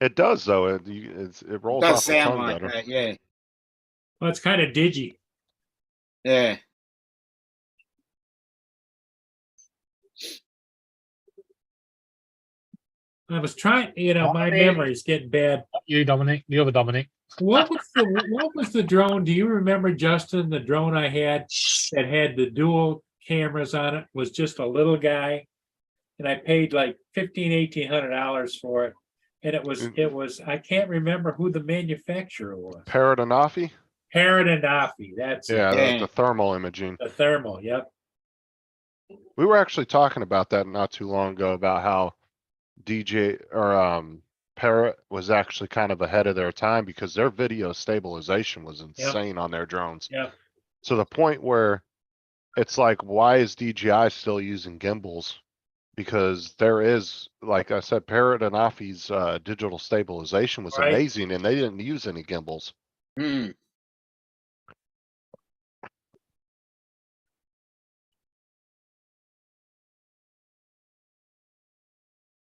It does though. It rolls
Does
off the
sound
tongue
like
better.
that, yeah.
Well, it's kind of digi.
Yeah.
I was trying, my
Dominic.
memory's getting bad.
You, Dominic, the other Dominic.
What was the drone? Do you remember, Justin, the drone I had that had the dual cameras on it was just a little guy? And I paid like $1,500-$1,800 for it. And it was, I can't remember who the manufacturer was.
Parrot and Offie?
Parrot and Offie, that's it.
Yeah,
Yeah.
the thermal imaging.
The thermal, yep.
We were actually talking about that not too long ago about how Parrot was actually kind of ahead of their time because their video stabilization was insane on their drones.
Yep.
To the point where it's like, why is DJI still using gimbals? Because there is, like I said, Parrot and Offie's digital stabilization was
Right.
amazing and they didn't use any gimbals.
Hmm.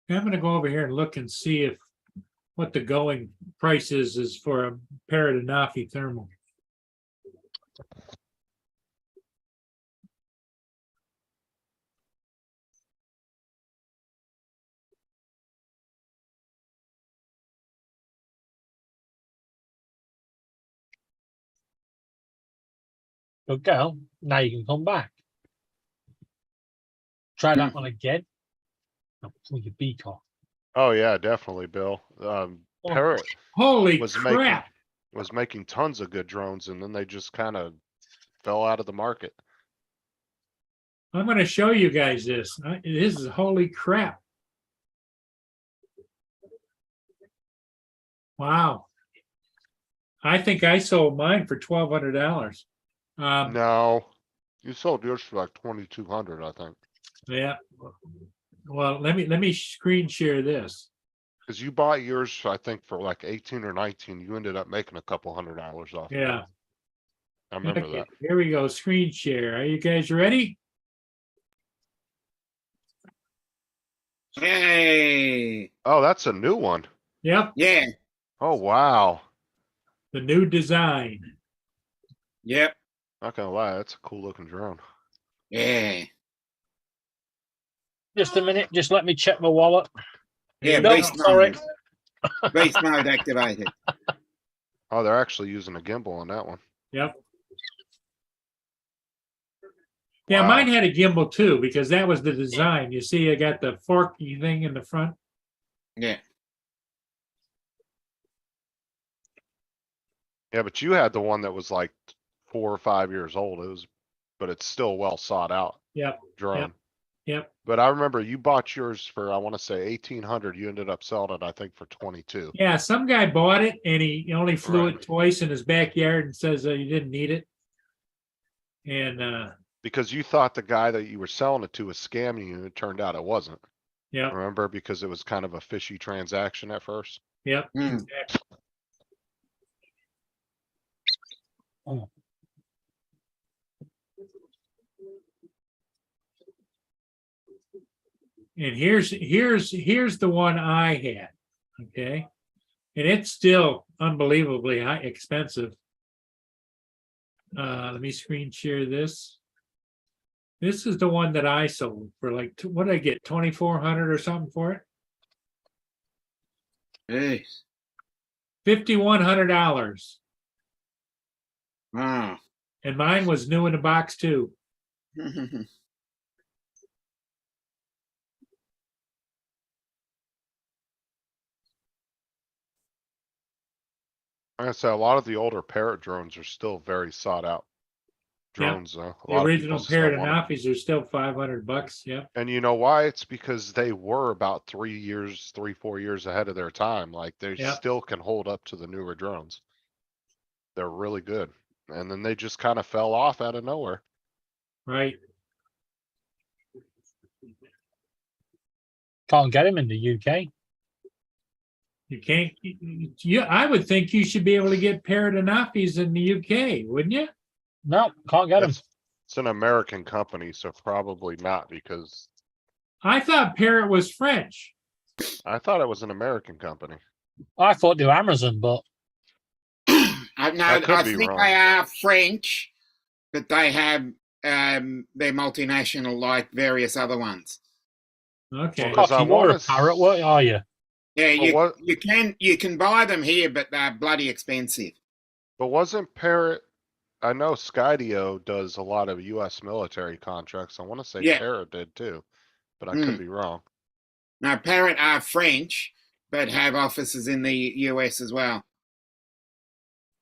I'm gonna go over here and look and see what the going price is for a Parrot and Offie thermal.
Good girl. Now you can come back. Try that one again. I'll pull your beak off.
Oh yeah, definitely, Bill. Parrot
Holy
was making
crap!
tons of good drones and then they just kind of fell out of the market.
I'm gonna show you guys this. This is holy crap. Wow. I think I sold mine for $1,200.
No, you sold yours for like 2,200, I think.
Yeah. Well, let me screen share this.
Cause you bought yours, I think for like 18 or 19, you ended up making a couple $100 off. of it.
Yeah.
I remember
Okay,
that.
here we go. Screen share. Are you guys ready?
Hey.
Oh, that's a new one.
Yep.
Yeah.
Oh, wow.
The new design.
Yep.
Not gonna lie, that's a cool looking drone.
Yeah.
Just a minute. Just let me check my wallet.
Yeah,
No,
beast
sorry.
mode. Beast mode activated.
Oh, they're actually using a gimbal on that one.
Yep. Yeah,
Wow.
mine had a gimbal too, because that was the design. You see, I got the forky thing in the front.
Yeah.
Yeah, but you had the one that was like 4 or 5 years old. But it's still well sought out
Yep,
drone.
yep.
But I remember you bought yours for, I want to say 1,800. You ended up selling it, I think, for 22.
Yeah, some guy bought it and he only flew
Right.
it twice in his backyard and says he didn't need it. And
Because you thought the guy that you were selling it to was scamming you, and it turned out it wasn't.
yeah,
Remember, because it was kind of a fishy transaction at first.
yep.
Hmm.
Exactly.
Oh.
And here's the one I had. Okay. And it's still unbelievably expensive. Let me screen share this. This is the one that I sold for like, what did I get? 2,400 or something for it?
Jeez.
$5,100.
Wow.
And mine was new in the box too.
Like I said, a lot of the older Parrot drones are still very sought out.
Yeah.
Drones, though. A
The
lot of
original
people still want 'em.
Paradonophes are still $500. Yeah.
And you know why? It's because they were about 4 years ahead of their time. Like they
Yeah.
still can hold up to the newer drones. They're really good. And then they just kind of fell off out of nowhere.
Right.
Can't get him in the UK.
You can't, I would think you should be able to get Paradonophes in the UK, wouldn't you?
No, can't get him.
It's an American company, so probably not because
I thought Parrot was French.
I thought it was an American company.
I thought they were Amazon, but
I
could be
think
wrong.
they are French, but they have they're multinational like various other ones.
Okay.
Because I
Cocky, you're a
wanna
parrot, what are you?
Yeah,
Well,
you can buy them here, but they're bloody expensive.
But wasn't Parrot? I know Skydio does a lot of US military contracts. I want to say
Yeah.
Parrot did too, but I could
Mm.
be wrong.
Now, Parrot are French, but have offices in the US as well.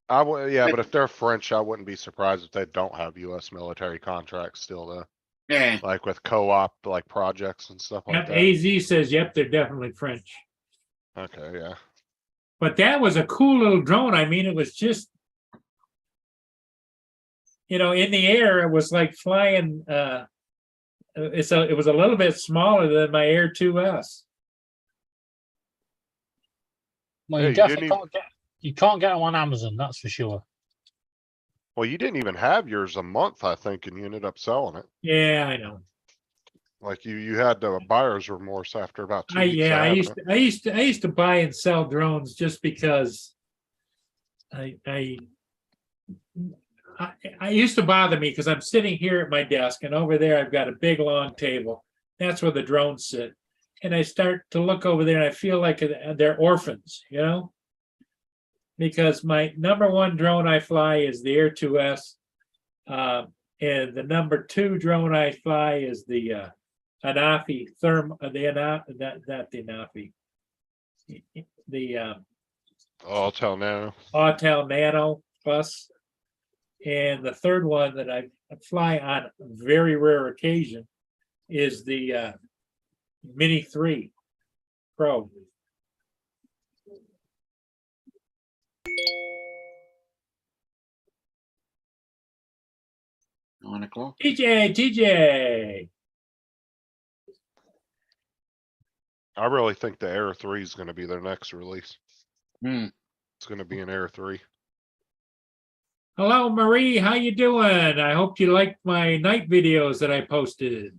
Yeah,
But-
but if they're French, I wouldn't be surprised if they don't have US military contracts still though.
Yeah,
Like with co-op like projects and stuff like
Yep,
that.
AZ says, yep, they're definitely French.
Okay, yeah.
But that was a cool little drone. I mean, it was just, in the air, it was like flying, it was a little bit smaller than my Air 2S.
Well,
Hey,
you
you
definitely
didn't
can't get them on Amazon, that's for sure.
Well, you didn't even have yours a month, I think, and you ended up selling it.
Yeah, I know.
Like you had the buyer's remorse after about 2
I
weeks. of
yeah, I
having
used
it.
to, I used to buy and sell drones just because I used to bother me because I'm sitting here at my desk and over there I've got a big long table. That's where the drones sit. And I start to look over there and I feel like they're orphans, because my number one drone I fly is the Air 2S. And the number two drone I fly is the Anafi not the Anafi. The
I'll tell now.
Autel Nano Plus. And the third one that I fly on very rare occasion is the Mini 3 Pro.
$9:00.
TJ.
I really think the Air 3 is going to be their next release.
Hmm.
It's going to be an Air 3.
Hello, Marie. How you doing? I hope you liked my night videos that I posted.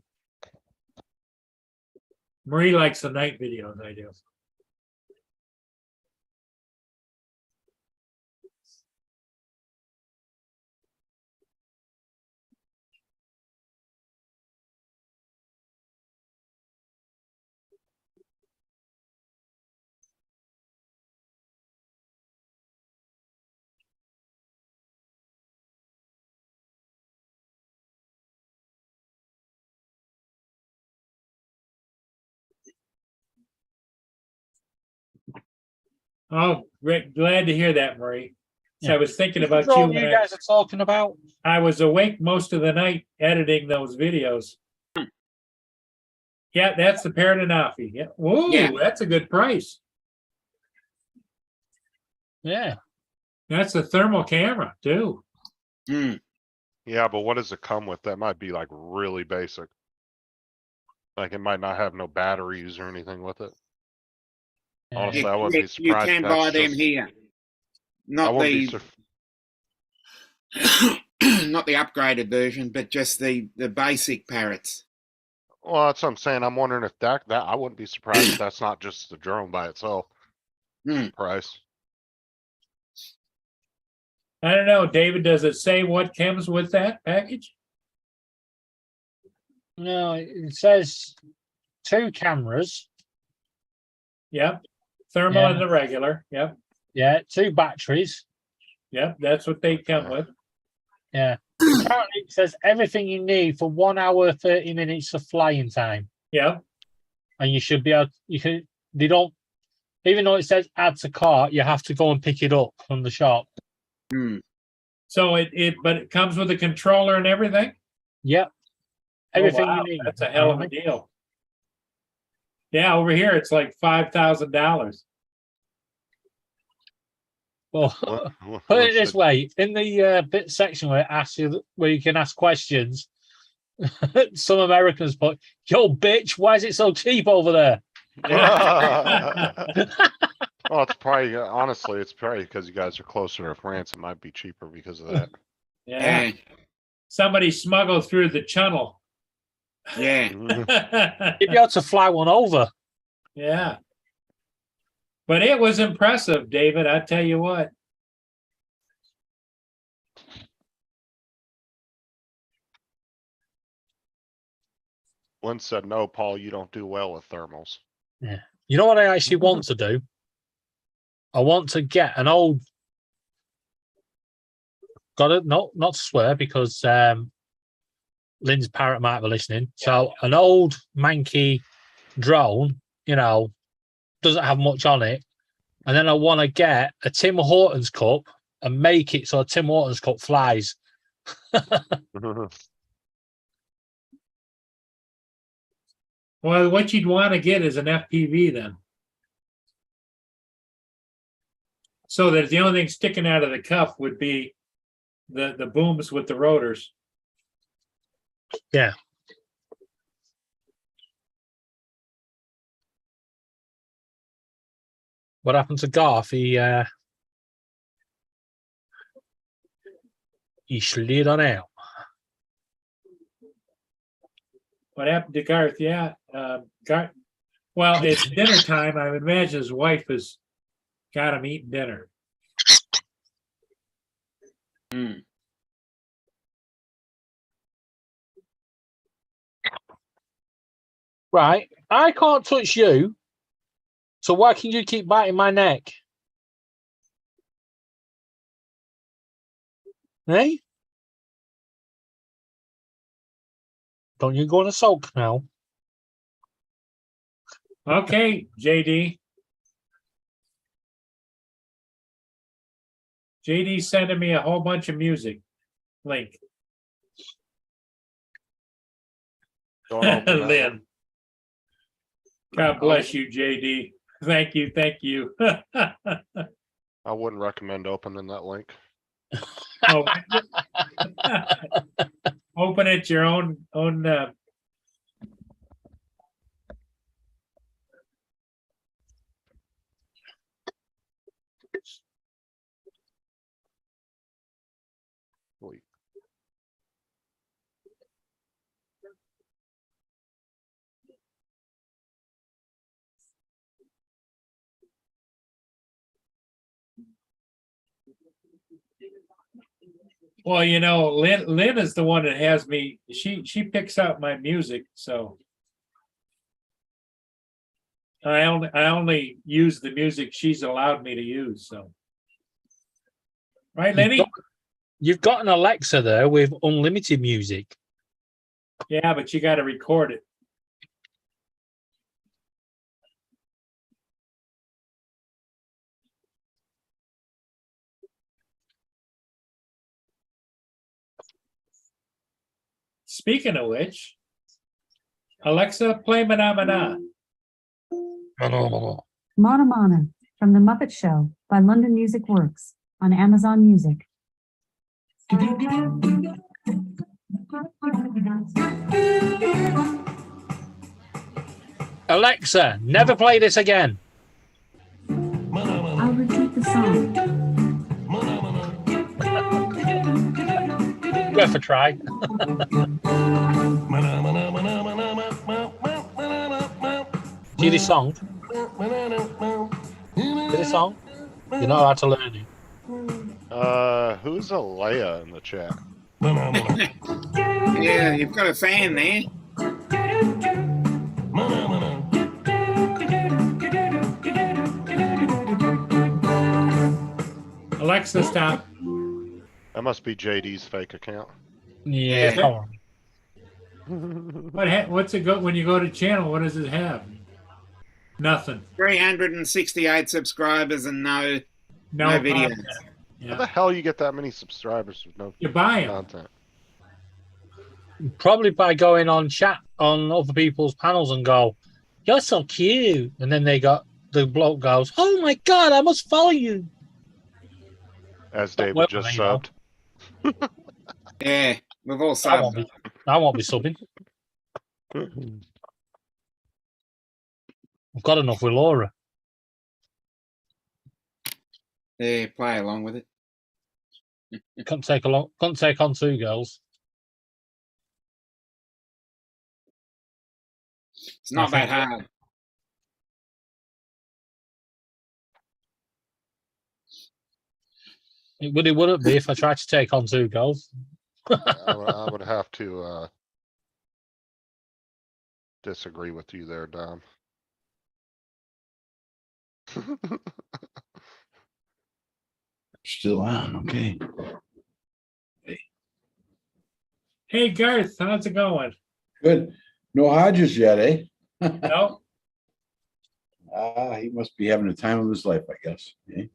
Marie likes the night videos I do. Oh, great. Glad to hear that, Marie. So I was thinking about
What
you
drone
when
you guys are talking about?
I was awake most of the night editing those videos. Yeah, that's the Paradonophe. Yeah. Whoa,
Yeah.
that's a good price.
Yeah.
That's a thermal camera too.
Hmm.
Yeah, but what does it come with? That might be like really basic. Like it might not have no batteries or anything with it.
Yeah.
Honestly,
You,
I wouldn't be
you
surprised.
can
if
buy
that's
them
just-
here.
I
Not
wouldn't be
the
sur-
not the upgraded version, but just the basic Parrots.
Well, that's what I'm saying. I'm wondering if that I wouldn't be surprised if that's not just the drone by itself.
Hmm.
Price.
I don't know, David, does it say what comes with that package?
No, it says 2 cameras.
Yep. Thermal
Yeah.
and the regular. Yep.
Yeah, 2 batteries.
Yep. That's what they come with.
Yeah. Apparently it says everything you need for 1 hour, 30 minutes of flying time.
Yep.
And you should be able, they don't Even though it says add to cart, you have to go and pick it up from the shop.
Hmm.
So but it comes with a controller and everything?
Yep.
Oh,
Everything
wow,
you need.
That's a hell of a deal. Yeah, over here it's like $5,000.
Well, put it this way: in the bit section where it asks you, where you can ask questions, some Americans put, "Yo, bitch, why is it so cheap over there?"
Well, it's probably, honestly, it's probably because you guys are closer to France. It might be cheaper because of that.
Yeah,
Yeah,
somebody smuggled through the channel.
yeah.
You'd be able to fly one over.
Yeah. But it was impressive, David, I tell you what.
Lynn said, no, Paul, you don't do well with thermals.
You know what I actually want to do? I want to get an old. Got it? No, not to swear because Lynn's parrot might be listening. So an old manky drone, doesn't have much on it, and then I want to get a Tim Hortons cup and make it so a Tim Hortons cup flies.
Well, what you'd want to get is an FPV then. So that the only thing sticking out of the cup would be the booms with the rotors.
Yeah. What happened to Garth? He slid on out.
What happened to Garth? Yeah, Garth. Well, it's dinner time. I would imagine his wife has got him eating dinner.
Hmm.
Right. I can't touch you. So why can you keep biting my neck? Hey? Don't you go on a sulk now?
Okay, JD. JD sending me a whole bunch of music link.
Don't open that one.
Lynn. God bless you, JD. Thank you, thank you.
I wouldn't recommend opening that link.
Oh, open it your own.
Wait.
Well, Lynn is the one that has me. She picks out my music, so I only use the music she's allowed me to use. So, right, Lenny?
You've got an Alexa there with unlimited music.
Yeah, but you got to record it. Speaking of which, Alexa, play Mana Mana.
Mana Mana from The Muppet Show by London Music Works on Amazon Music.
Alexa, never play this again.
I'll repeat the song.
Worth a try. See this song? See this song? You know how to learn it.
Who's Alea in the chat?
Yeah, you've got a fan there.
Alexa, stop.
That must be JD's fake account.
Yeah, come on.
What's it go when you go to channel? What does it have? Nothing.
368 subscribers and no
No
videos.
content.
How
Yeah.
the hell you get that many subscribers with no
You buy them.
content?
Probably by going on chat on other people's panels and go, "You're so cute," and then the bloke goes, "Oh my god, I must follow you."
As
Stop
David
working,
just
you know.
subbed.
Yeah, we've all
I won't
subbed.
be subbing. I've got enough with Laura.
Yeah, play along with it.
Couldn't take on two girls.
It's not
No,
that
thank
hard.
It wouldn't be if I tried to take on two girls.
I would have to disagree with you there, Dom.
Still on, okay.
Hey Garth, how's it going?
Good. No Hodges yet, eh?
No?
He must be having the time of his life, I guess. eh?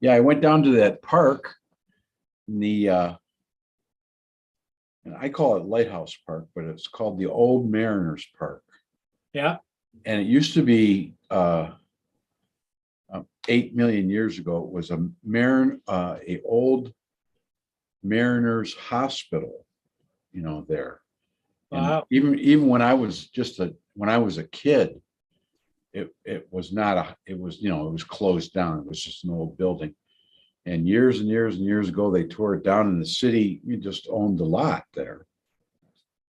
Yeah, I went down to that park in the and I call it Lighthouse Park, but it's called the Old Mariners Park.
Yeah.
And it used to be 8 million years ago, it was a old mariners hospital, there. And
Wow.
even when I was a kid, it was not it was closed down. It was just an old building. And years and years and years ago, they tore it down, and the city just owned the lot there.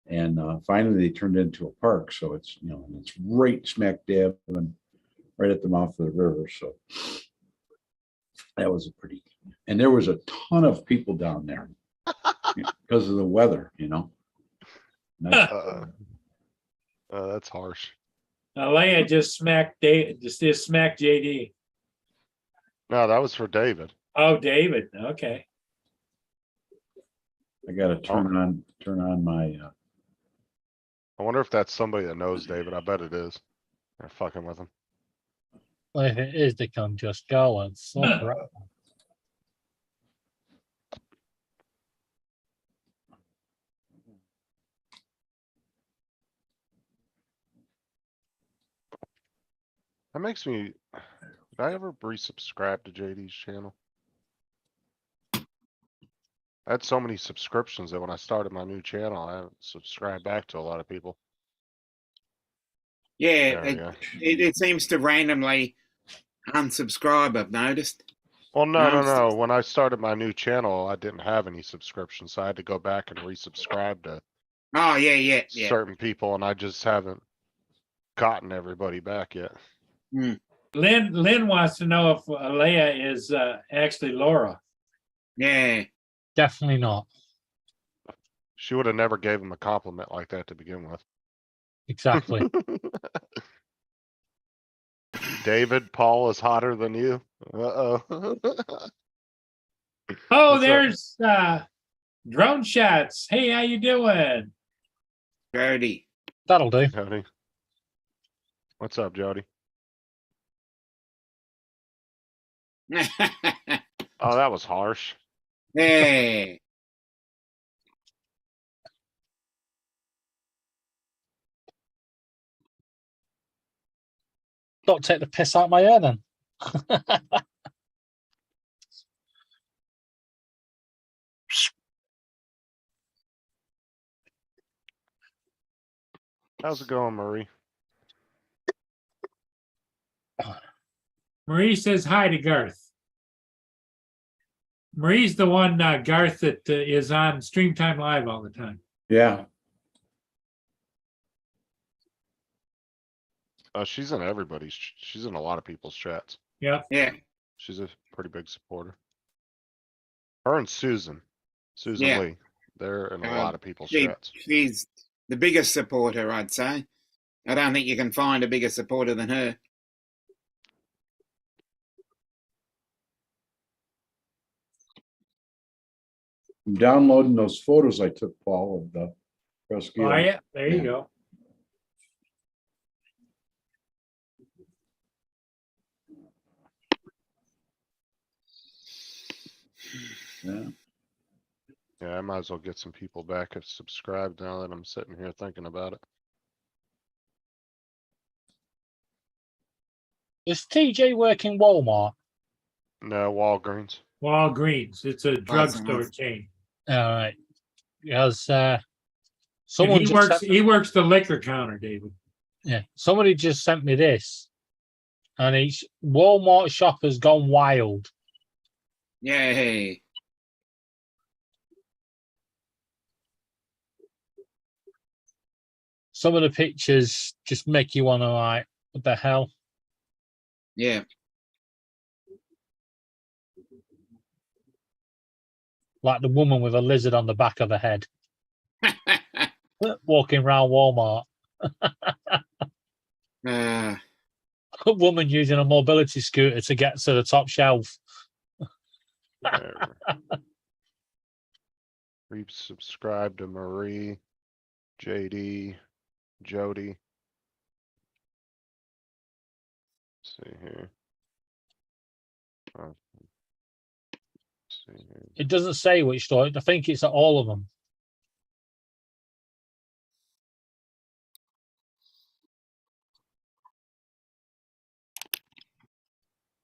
And finally, they turned it into a park. So it's and it's right smack dab and right at the mouth of the river. So that was and there was a ton of people down there because of the weather. Nice.
That's harsh.
Leia just smacked JD.
No, that was for David.
Oh, David. Okay.
I got to turn on my.
I wonder if that's somebody that knows David. I bet it is. They're fucking with him.
Well, if it is, they can just go and fuck around.
That makes me. Did I ever resubscribe to JD's channel? I had so many subscriptions that when I started my new channel, I subscribed back to a lot of people.
Yeah,
There we go.
it seems to randomly unsubscribe, I've noticed.
Well, no.
Nice.
When I started my new channel, I didn't have any subscriptions, so I had to go back and resubscribe to
Oh, yeah.
certain people, and I just haven't gotten everybody back yet.
Lynn wants to know if Leia is actually Laura.
Yeah.
Definitely not.
She would have never gave him a compliment like that to begin with.
Exactly.
David, Paul is hotter than you. Uh-oh.
Oh,
What's up?
there's drone shots. Hey, how you doing?
Jody.
That'll do.
Jody. What's up, Jody? Oh, that was harsh.
Yeah.
Don't take the piss out of my hair then.
How's it going, Marie?
Marie says hi to Garth. Marie's the one, Garth, that is on Stream Time Live all the time.
Yeah.
She's in everybody's. She's in a lot of people's chats.
Yep.
Yeah.
She's a pretty big supporter. Her and Susan
Yeah.
Lee. They're in a lot of people's
She,
chats.
she's the biggest supporter, I'd say. I don't think you can find a bigger supporter than her.
I'm downloading those photos I took, Paul, of the rescue.
Oh, yeah, there you
Yeah.
go.
Yeah.
Yeah, I might as well get some people back and subscribed now that I'm sitting here thinking about it.
Does TJ work in Walmart?
No, Walgreens.
Walgreens, it's a drugstore
nice.
chain.
All right. Because
And
someone
he
just
works,
sent,
he works the liquor counter, David.
yeah, somebody just sent me this, and it's Walmart shoppers gone wild.
Yay.
Some of the pictures just make you want to like, what the hell?
Yeah.
Like the woman with a lizard on the back of her head walking around Walmart.
uh,
A woman using a mobility scooter to get to the top shelf.
There. Resubscribe to Marie, JD, Jody. Let's see here. Let's see here.
It doesn't say which store. I think it's at all of them.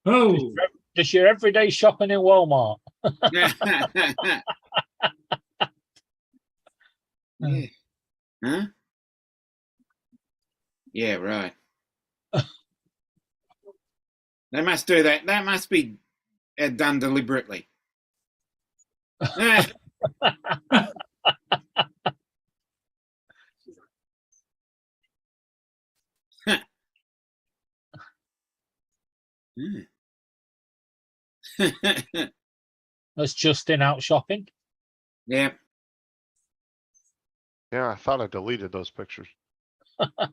Oh,
Just your everyday shopping in Walmart.
yeah. Huh? Yeah, right. They must do that. That must be done deliberately.
That's Justin out shopping.
Yeah.
Yeah, I thought I deleted those pictures. I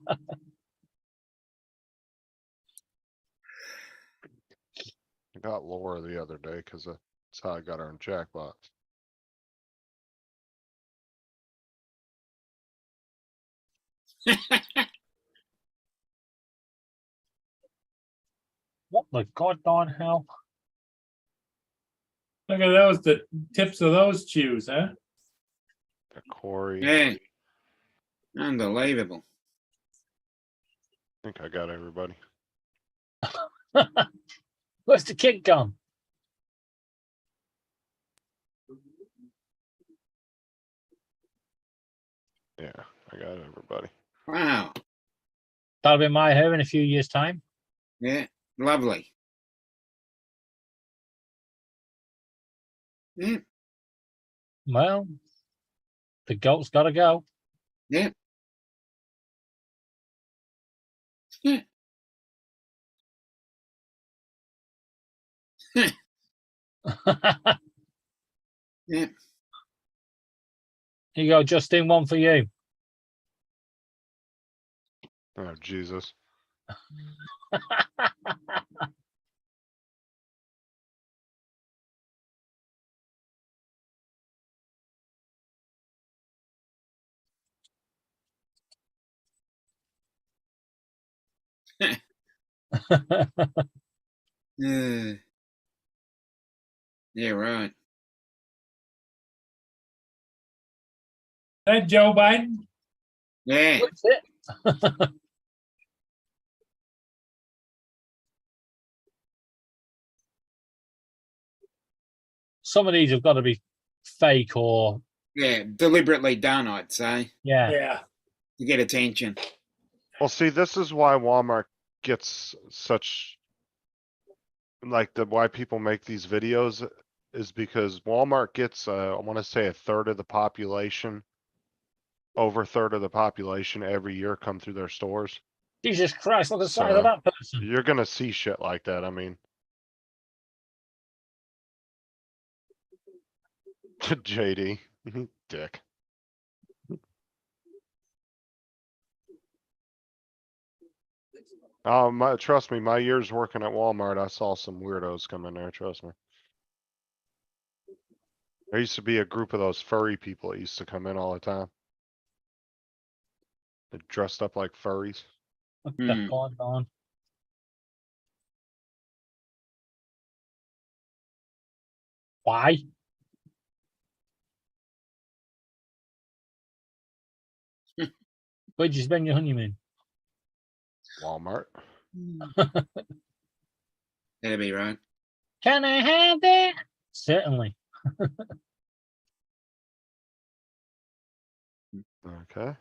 got Laura the other day because that's how I got her in Jackbox.
What the goddamn hell?
look at those, the tips of those shoes, huh?
Got Corey.
Yeah. Unbelievable.
I think I got everybody.
Where's the kid gone?
Yeah, I got everybody.
Wow.
That'll be my hair in a few years' time.
Yeah. Lovely. Yeah.
Well, the goat's got to go.
Yeah. Yeah. Yeah.
Here you go, Justin. One for you.
Oh, Jesus.
Yeah. Yeah, right.
That Joe Biden?
Yeah.
That's it. Some of these have got to be fake or
Yeah. Deliberately done, I'd say,
yeah.
Yeah.
to get attention.
Well, see, this is why Walmart gets such, like, why people make these videos is because Walmart gets, I want to say a third of the population, over a third of the population every year come through their stores.
Jesus Christ, look at the size
So,
of that person.
You're gonna see shit like that. I mean, JD, dick. Trust me, my years working at Walmart, I saw some weirdos come in there, trust me. There used to be a group of those furry people that used to come in all the time. They dressed up like furries.
What
Hmm.
the god on? Why? Where'd you spend your honeymoon?
Walmart.
That'll be right.
Can I have that? Certainly.
Okay.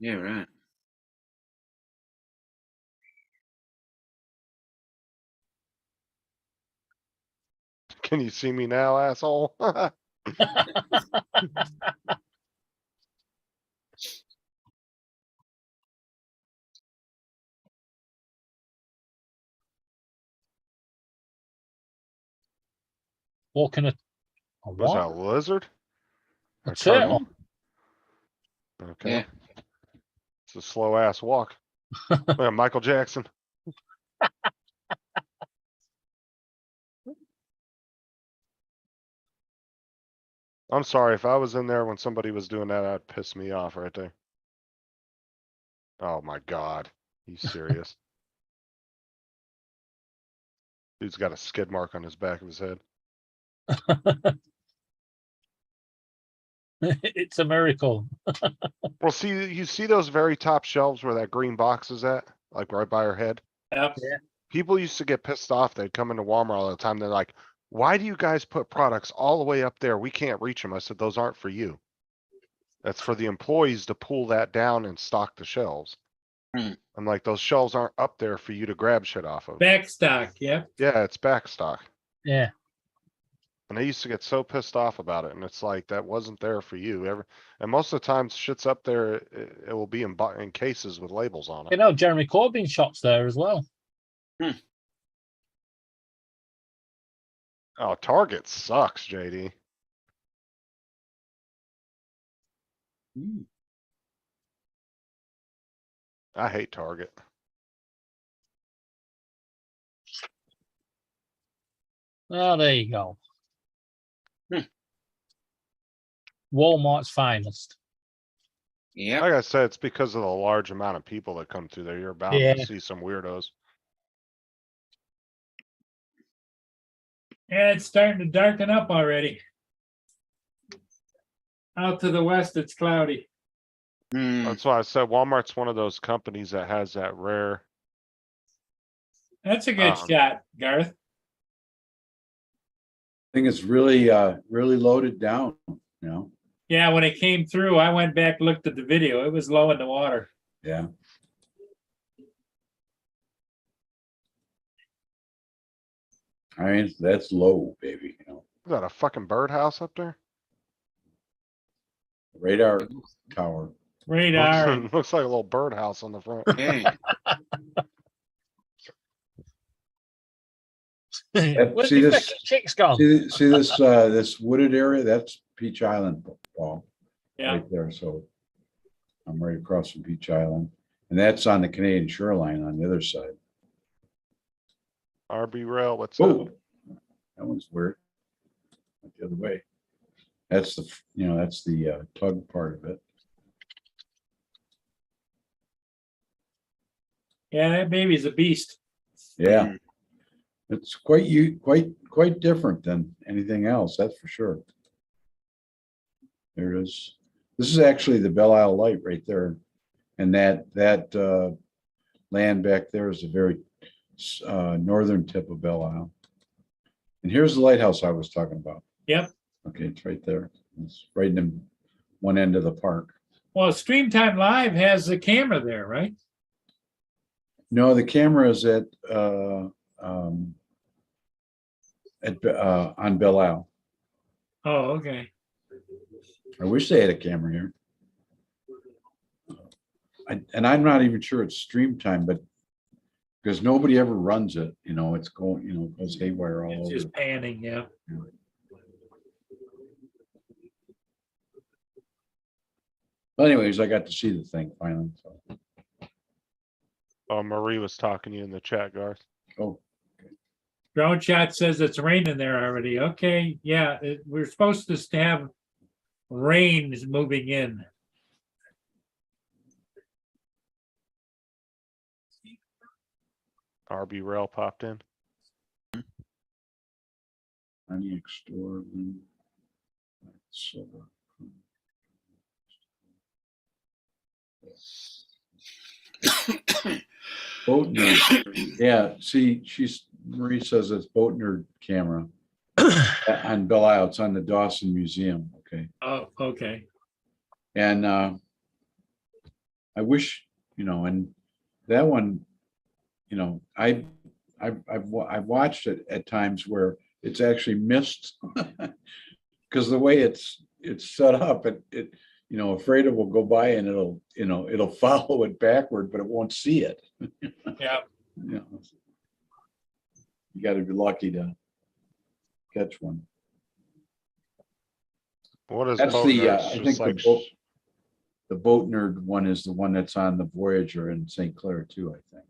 Yeah, right.
Can you see me now, asshole?
Walking a
Was that a
what?
lizard?
A
Or
turtle.
Okay.
Yeah.
It's a slow ass walk. Look at Michael Jackson. I'm sorry, if I was in there when somebody was doing that, that'd piss me off right there. Oh my god. You serious? Dude's got a skid mark on his back of his head.
It's a miracle.
Well, see, you see those very top shelves where that green box is at? Like right by her head?
Yep.
People used to get pissed off. They'd come into Walmart all the time. They're like, why do you guys put products all the way up there? We can't reach them. I said, those aren't for you. That's for the employees to pull that down and stock the shelves.
Hmm.
I'm like, those shelves aren't up there for you to grab shit off of.
Back stock, yep.
Yeah, it's back stock.
Yeah.
And they used to get so pissed off about it. And it's like, that wasn't there for you. And most of the time shit's up there, it will be in cases with labels on
You
it.
know, Jeremy Corbyn shops there as well.
Oh, Target sucks, JD.
Hmm.
I hate Target.
Oh, there you go.
Hmm.
Walmart's finest.
Yep.
Like I said, it's because of the large amount of people that come through there. You're bound
Yeah.
to see some weirdos.
Yeah, it's starting to darken up already. Out to the west, it's cloudy.
Hmm.
That's why I said Walmart's one of those companies that has that rare.
That's a good
Um,
shot, Garth.
I think it's really, really loaded down, you know?
Yeah, when it came through, I went back, looked at the video. It was low in the water.
Yeah. I mean, that's low, baby, you know,
Is that a fucking birdhouse up there?
radar tower.
Radar.
Looks like a little birdhouse on the front.
Yeah.
Where's
see
the
this-
frickin' chicks gone?
See this, this wooded area? That's Peach Island, Paul.
Yeah,
Right there, so I'm right across from Beach Island, and that's on the Canadian shoreline on the other side.
RB Rail, what's
Oh,
up?
that one's weird. Went the other way. That's the, you know, that's the tug part of it.
yeah, that baby's a beast.
Yeah, it's quite different than anything else, that's for sure. There it is. This is actually the Belle Isle Light right there. And that land back there is the very northern tip of Belle Isle. And here's the lighthouse I was talking about.
Yep.
Okay, it's right there. It's right in one end of the park.
Well, Streamtime Live has the camera there, right?
No, the camera is on Belle Isle.
Oh, okay.
I wish they had a camera here. And I'm not even sure it's stream time, but because nobody ever runs it, you know, it's going, you know, it goes haywire all
It's
over.
just panning, yeah.
But anyways, I got to see the thing finally. So.
Oh, Marie was talking to you in the chat, Garth.
Oh,
Drone shot says it's raining there already. Okay, yeah, we're supposed to have rain is moving in.
RB Rail popped in.
Pontiac store. So Boat nerd. Yeah, see, Marie says it's boat nerd camera on Belle Isle. It's on the Dawson Museum, okay?
Oh, okay.
And I wish, and that one, I've watched it at times where it's actually missed because the way it's set up, it afraid it will go by and it'll follow it backward, but it won't see it.
Yeah.
You got to be lucky to catch one.
What is
That's
boat
the,
nerds?
I
Just
think
like
the boat nerd one is the one that's on the Voyager in St. Clair too, I think.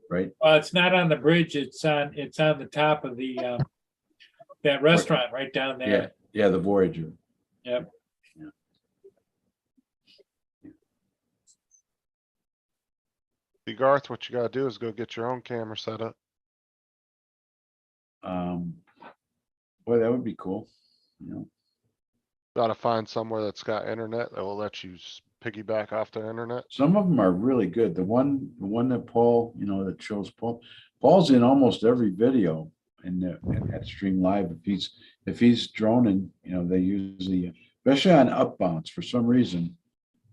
Right?
Well, it's not on the bridge. It's on the top of the, that restaurant right down
Yeah,
there.
yeah, the Voyager.
Yep.
See, Garth, what you gotta do is go get your own camera set up.
Boy, that would be cool.
Gotta find somewhere that's got internet that will let you piggyback off the internet.
Some of them are really good. The one that Paul, that shows Paul's in almost every video in that stream live. If he's droning, they usually, especially on upbounds, for some reason,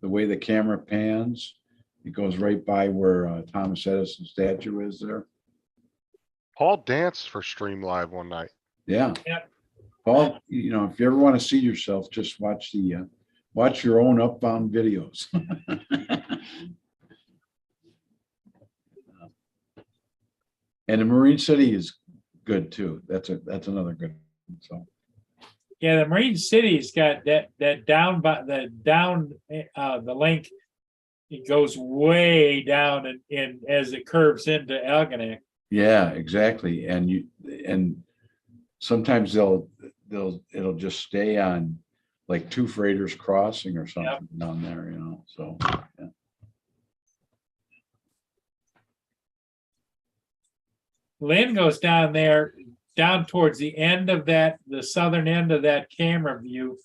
the way the camera pans, it goes right by where Thomas Edison statue is there.
Paul danced for Stream Live one night.
Yeah.
Yep.
Paul, if you ever want to see yourself, just watch your own upbound videos. And the Marine City is good too. That's another good one. So
Yeah, the Marine City's got that down by the link. It goes way down and as it curves into Algonac.
yeah, exactly. And sometimes it'll just stay on like Two Freighters Crossing or something down there, so. Yeah.
Lynn goes down there, down towards the end of that, the southern end of that camera view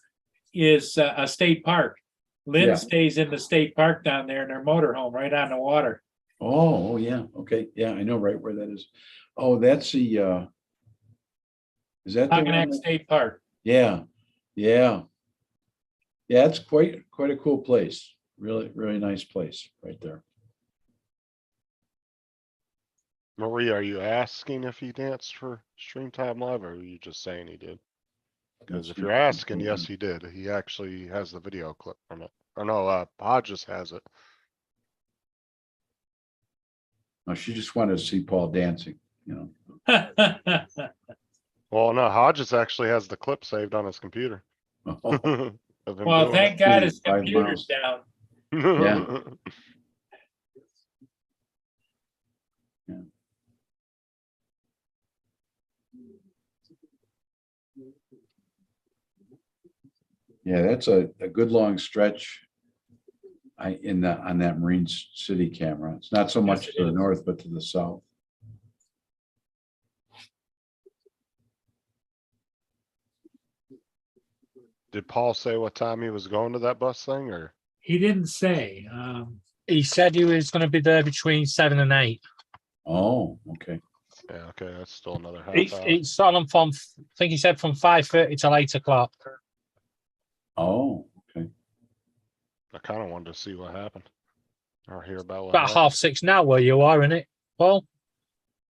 is a state park. Lynn
Yeah.
stays in the state park down there in her motorhome, right on the water.
Oh, yeah, okay, yeah, I know right where that is. Oh, that's the, is that the one
Algonac
that-
State Park.
Yeah, yeah. Yeah, it's quite a cool place. Really, really nice place right there.
Marie, are you asking if he danced for Stream Time Live, or are you just saying he did? Because if you're asking, yes, he did. He actually has the video clip from it. Or no, Hodges has it.
No, she just wanted to see Paul dancing,
Well, no, Hodges actually has the clip saved on his computer. of him
Well,
doing
thank God his
5
computer's
miles.
down.
it.
Yeah, that's a good long stretch. On that Marine City camera. It's not so much
it
to the
is.
north, but to the south.
Did Paul say what time he was going to that bus thing, or?
He didn't say.
He said he was going to be there between 7 and 8.
Oh, okay.
Yeah, okay, that's still another half
It's,
hour.
it's on from, I think he said from 5:30 till 8 o'clock.
Oh, okay.
I kinda wanted to see what happened. Or hear about what
About
happened.
6:30 now where you are, isn't it, Paul?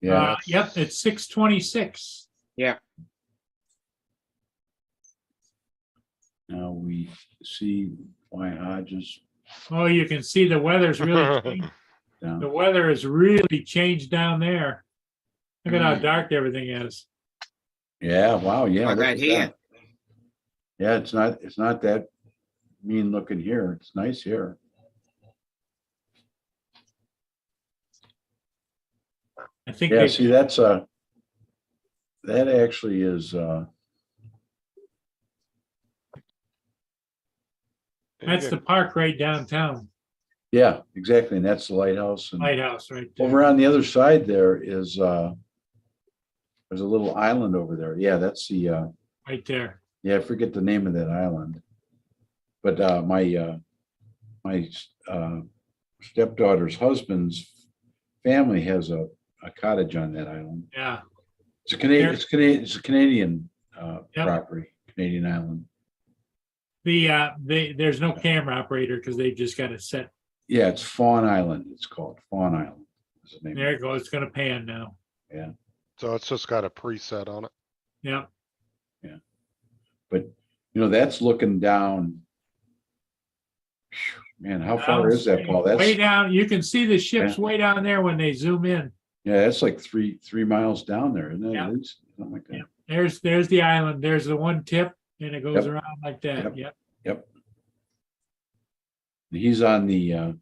Yeah,
Yep, it's 6:26.
now we see why Hodges
Oh, you can see the weather's really changed.
down.
The weather has really changed down there. Look at how
Mm.
dark everything is.
Yeah, wow, yeah.
Like
look
that
at
here.
that. Yeah, it's not that mean looking here. It's nice here.
I think
Yeah,
they-
see, that actually is,
that's the park right downtown,
yeah, exactly. And that's the lighthouse. And
lighthouse right there.
over on the other side there is, there's a little island over there. Yeah, that's the,
Right there.
yeah, I forget the name of that island. But my my stepdaughter's husband's family has a cottage on that island.
Yeah,
It's a Canadian, it's a Canadian
Yep.
property, Canadian island.
there's no camera operator because they just got it set.
Yeah, it's Fawn Island. It's called Fawn Island. Is the name.
There it goes. It's gonna pan now.
So it's just got a preset on it.
Yeah,
But, that's looking down. Man, how far is that, Paul?
way
That's,
down. You can see the ships way down there when they zoom in.
yeah, that's like three miles down there, isn't it?
Yeah.
At least, something like that.
Yeah. There's the island. There's the one tip and it goes
Yep.
around like that.
Yep.
Yep.
Yep. He's on the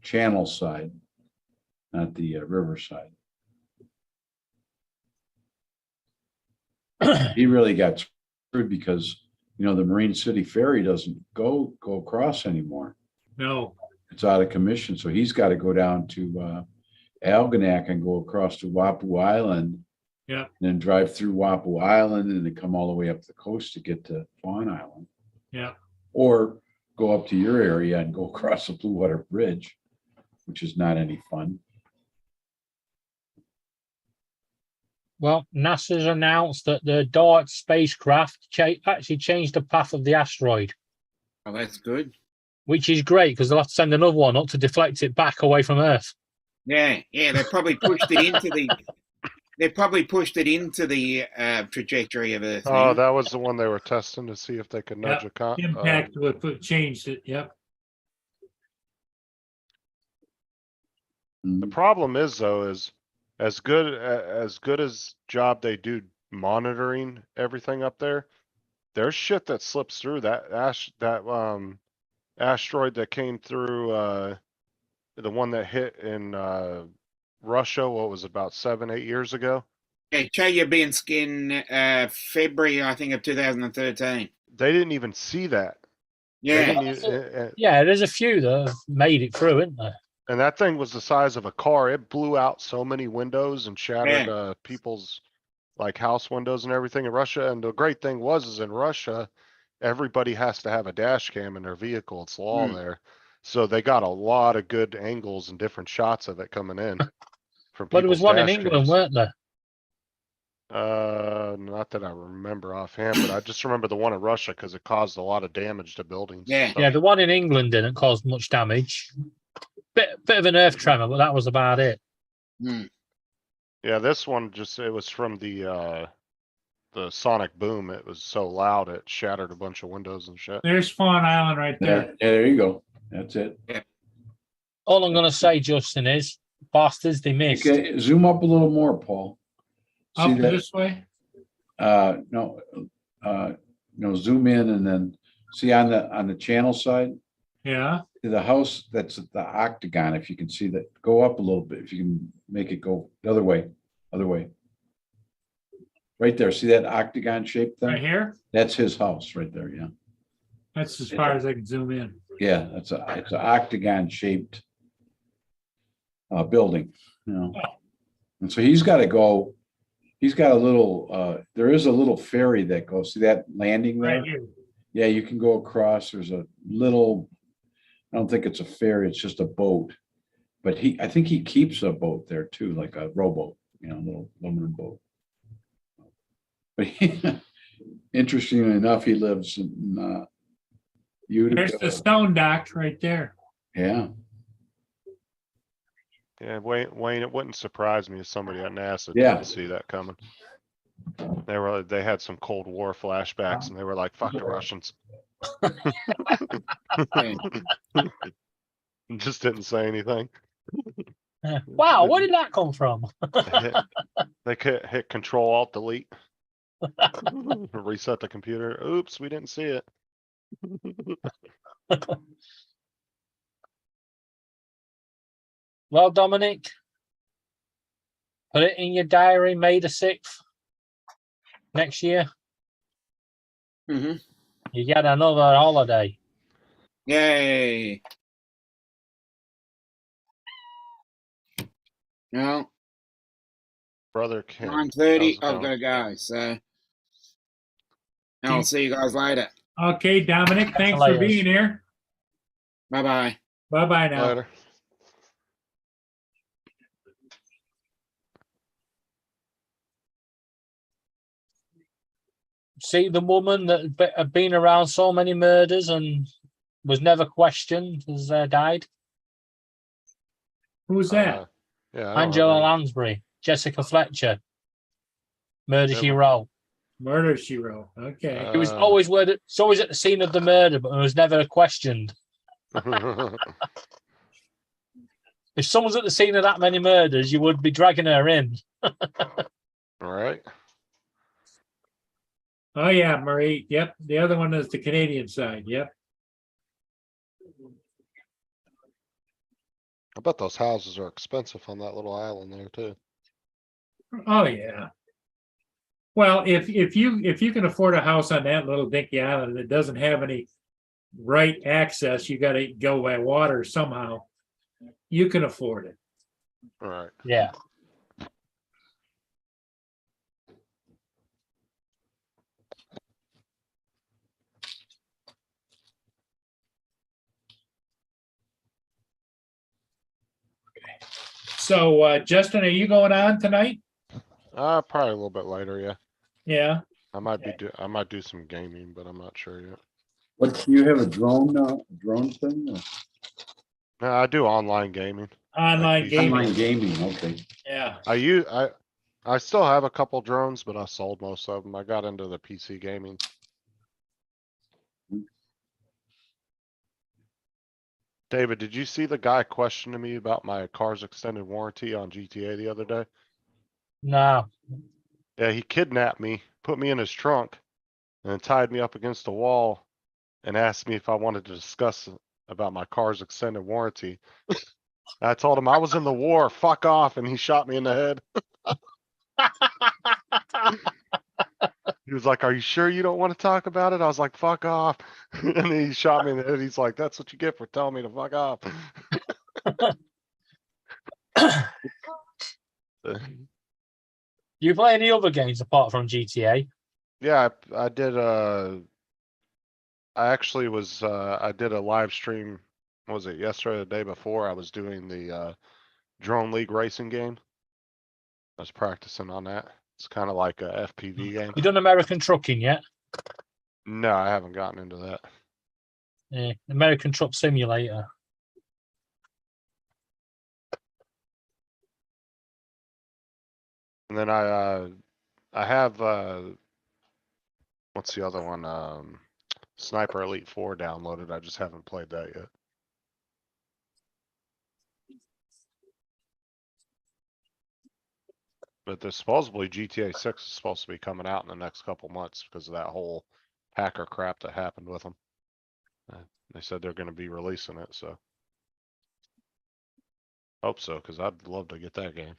channel side, not the river side. He really got screwed because, the Marine City Ferry doesn't go across anymore.
No,
It's out of commission, so he's got to go down to Algonac and go across to Wapu Island.
Yeah.
And then drive through Wapu Island and then come all the way up the coast to get to Fawn Island.
yeah.
Or go up to your area and go across the Blue Water Bridge, which is not any fun.
Well, NASA's announced that the DART spacecraft actually changed the path of the asteroid,
Oh, that's good.
which is great because they'll have to send another one up to deflect it back away from Earth.
Yeah, they probably pushed it into the. They probably pushed it into the trajectory of Earth.
Oh, that was the one they were testing to see if they could nudge a
Impact would changed it. Yep.
The problem is though, is as good as job they do monitoring everything up there, there's shit that slips through that asteroid that came through, the one that hit in, Russia, what was it, about 7-8 years ago?
Yeah, Chelyabinsk in February, I think, of 2013.
They didn't even see that. They
Yeah,
didn't e-
Yeah, there's a few that have made it through, isn't there?
And that thing was the size of a car. It blew out so many windows and shattered people's like house windows and everything in Russia. And the great thing is in Russia, everybody has to have a dash cam in their vehicle. It's law there. So they got a lot of good angles and different shots of it coming in. From
But there was
people's
one in
dash
England,
cams.
weren't there?
Not that I remember offhand, but I just remember the one in Russia because it caused a lot of damage to buildings. and
Yeah.
stuff.
Yeah, the one in England didn't cause much damage. Bit of an earth tremor, but that was about it.
Yeah, this one it was from the sonic boom. It was so loud it shattered a bunch of windows and shit.
There's Fawn Island right there.
There you go. That's it.
All I'm going to say, Justin, is bastards, they missed.
Okay, zoom up a little more, Paul. See
Up
that?
this way.
No, zoom in and then see on the channel side,
Yeah.
the house that's at the octagon, if you can see that, go up a little bit, if you can make it go the other way. Right there, see that octagon shaped
Right
thing?
here.
That's his house right there, yeah.
That's as far as I can zoom in.
Yeah, it's an octagon shaped building, And so he's got a little, there is a little ferry that goes, see that landing there?
Right here.
Yeah, you can go across. There's a little, I don't think it's a ferry, it's just a boat. But I think he keeps a boat there too, like a rowboat, little aluminum boat. But interestingly enough, he lives in
There's the
Utica.
stone dock right there.
Yeah,
Yeah, Wayne, it wouldn't surprise me if somebody at NASA
Yeah.
didn't see that coming. They had some Cold War flashbacks and they were like, fuck the Russians. Just didn't say anything.
Wow, where did that come from?
They could hit Control Alt Delete. Reset the computer. Oops, we didn't see it.
Well, Dominic, put it in your diary, May the 6th next year.
Mm-hmm.
You get another holiday.
Yay. No,
Brother Ken.
9:30.
how's it
I've got
going?
to go. So I'll see you guys later.
Okay, Dominic, thanks for
Later.
being here.
Bye bye.
Bye-bye now.
Later.
See the woman that had been around so many murders and was never questioned has died.
Who's that?
Yeah. I don't have
Angela
any-
Lansbury, Jessica Fletcher, Murder She
Never-
Wrote.
Murder She Wrote. Okay.
It was always it's always at the scene of the murder, but it was never questioned. If someone's at the scene of that many murders, you would be dragging her in.
All right.
Oh, yeah, Marie. Yep. The other one is the Canadian side. Yep.
I bet those houses are expensive on that little island there too.
Oh, yeah. Well, if you can afford a house on that little dinky island that doesn't have any right access, you gotta go by water somehow. You can afford it.
All right.
Yeah.
So, Justin, are you going on tonight?
Probably a little bit later, yeah.
Yeah.
I might do some gaming, but I'm not sure yet.
What, do you have a drone thing? or-
No, I do online gaming.
Online
PC.
gaming.
Online gaming, okay.
Yeah.
I still have a couple drones, but I sold most of them. I got into the PC gaming. David, did you see the guy questioning me about my car's extended warranty on GTA the other day?
No.
Yeah, he kidnapped me, put me in his trunk, and then tied me up against the wall and asked me if I wanted to discuss about my car's extended warranty. I told him I was in the war, fuck off, and he shot me in the head. He was like, "Are you sure you don't want to talk about it?" I was like, "Fuck off." And then he shot me in the head. He's like, "That's what you get for telling me to fuck off."
Do you play any other games apart from GTA?
Yeah, I did, I actually was, I did a live stream, what was it, yesterday or the day before? I was doing the, Drone League racing game. I was practicing on that. It's kind of like a FPV game.
You done American Trucking yet?
No, I haven't gotten into that.
Yeah, American Truck Simulator.
And then I have, what's the other one? Sniper Elite 4 downloaded. I just haven't played that yet. But there's supposedly GTA 6 is supposed to be coming out in the next couple months because of that whole hacker crap that happened with them. They said they're gonna be releasing it, so. Hope so, because I'd love to get that game.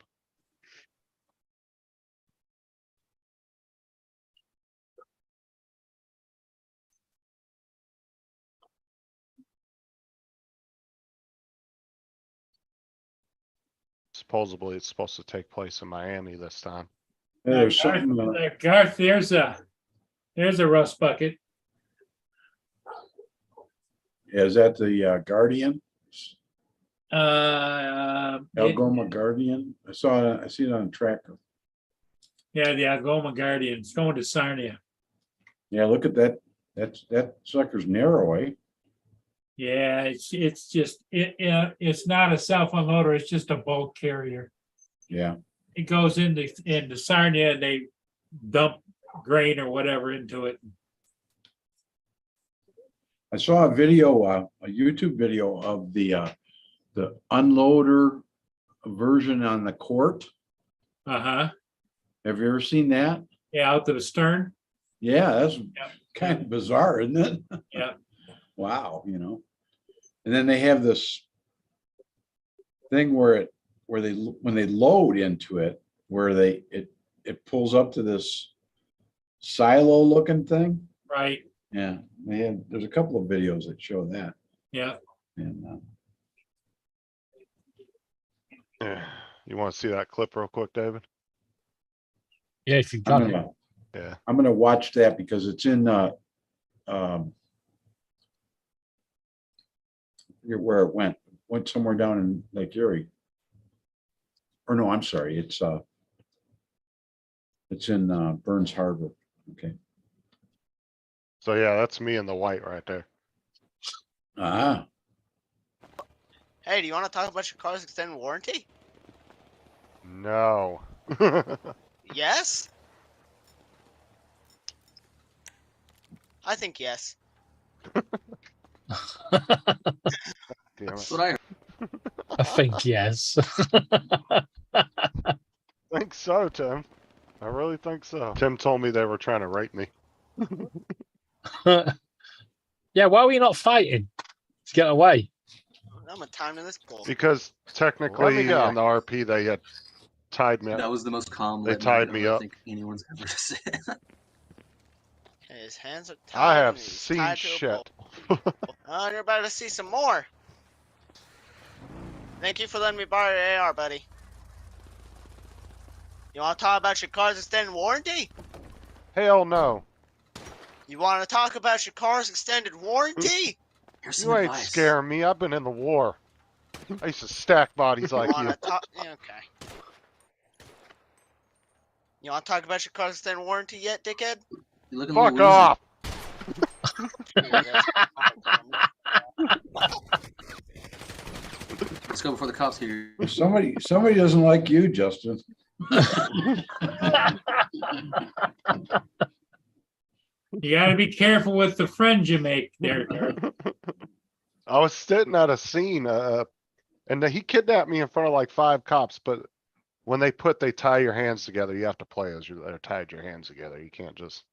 Supposedly it's supposed to take place in Miami this time.
Hey, there's something,
Garth, there's a rust bucket.
is that the Guardian? Algoma
It-
Guardian? I see it on a tracker.
yeah, the Algoma Guardian. It's going to Sarnia.
Yeah, look at that. That sucker's narrow, eh?
Yeah, it's just it's not a self-unloader. It's just a bulk carrier.
Yeah.
It goes into Sarnia and they dump grain or whatever into it.
I saw a video, a YouTube video of the unloader version on the court.
Uh-huh.
Have you ever seen that?
Yeah, out to the stern.
Yeah, that's
Yep.
kind of bizarre, isn't it?
Yeah.
Wow, And then they have this thing where when they load into it, where it pulls up to this silo looking thing.
Right.
Yeah, there's a couple of videos that show that.
Yeah.
And
Yeah. You wanna see that clip real quick, David?
Yeah, if you've
I'm
got it.
gonna,
Yeah.
I'm gonna watch that because it's in forget where it went somewhere down in Lake Erie. Or no, I'm sorry, it's in Burns Harbor. Okay.
So yeah, that's me in the white right there.
Ah,
Hey, do you want to talk about your car's extended warranty?
No.
Yes? I think yes.
Damn
That's
it.
what I heard.
I think yes.
Think so, Tim. I really think so. Tim told me they were trying to rape me.
Yeah, why were you not fighting to get away?
I'm a time to this goal.
Because technically in the go. RP they had tied me
That
up.
was the most calm.
They
let me
tied
go
me
I
up.
think anyone's ever said.
Okay, his hands are tied.
I have
and he's
seen
tied to a
shit.
pole. Oh, you're about to see some more. Thank you for letting me borrow your AR, buddy. You want to talk about your car's extended warranty?
Hell no.
You want to talk about your car's extended warranty?
Here's some
You ain't
advice.
scaring me. I've been in the war. I used to stack bodies like
you
you.
want to talk? Yeah, okay. You want to talk about your car's extended warranty yet, dickhead?
You're looking a little
Fuck
woozy.
off.
Let's go before the cops hear.
somebody doesn't like you, Justin.
You gotta be careful with the friends you make there.
I was sitting at a scene, and he kidnapped me in front of like 5 cops, but when they tie your hands together, you have to play as they're tied your hands together. You can't just,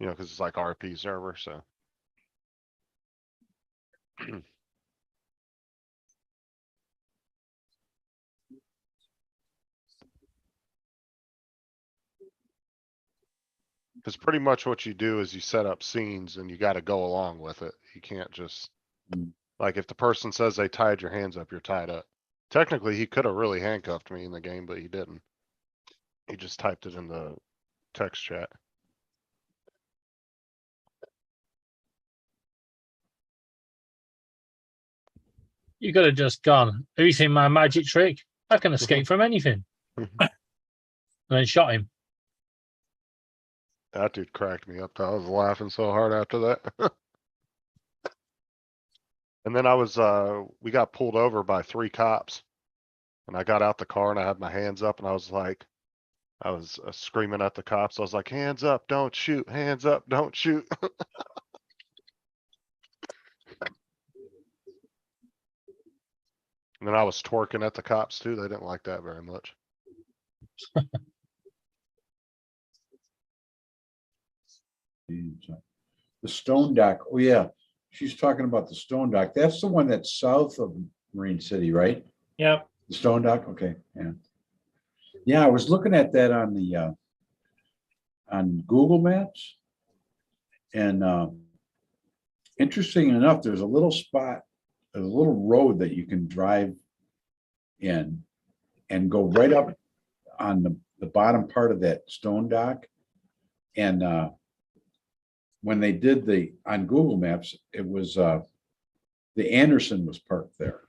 cause it's like RP server, so. Cause pretty much what you do is you set up scenes and you gotta go along with it. You can't just,
Mm.
like if the person says they tied your hands up, you're tied up. Technically, he could have really handcuffed me in the game, but he didn't. He just typed it in the text chat.
You could have just gone, have you seen my magic trick? I can escape from anything. And then shot him.
That dude cracked me up. I was laughing so hard after that. And then we got pulled over by 3 cops. And I got out the car and I had my hands up and I was screaming at the cops. I was like, hands up, don't shoot, hands up, don't shoot. And then I was twerking at the cops too. They didn't like that very much.
The Stone Dock. Oh, yeah. She's talking about the Stone Dock. That's the one that's south of Marine City, right?
Yep.
The Stone Dock. Okay. Yeah. Yeah. I was looking at that on the, on Google Maps. And, interesting enough, there's a little spot, there's a little road that you can drive in and go right up on the bottom part of that Stone Dock. And, when they did on Google Maps, it was, the Anderson was parked there.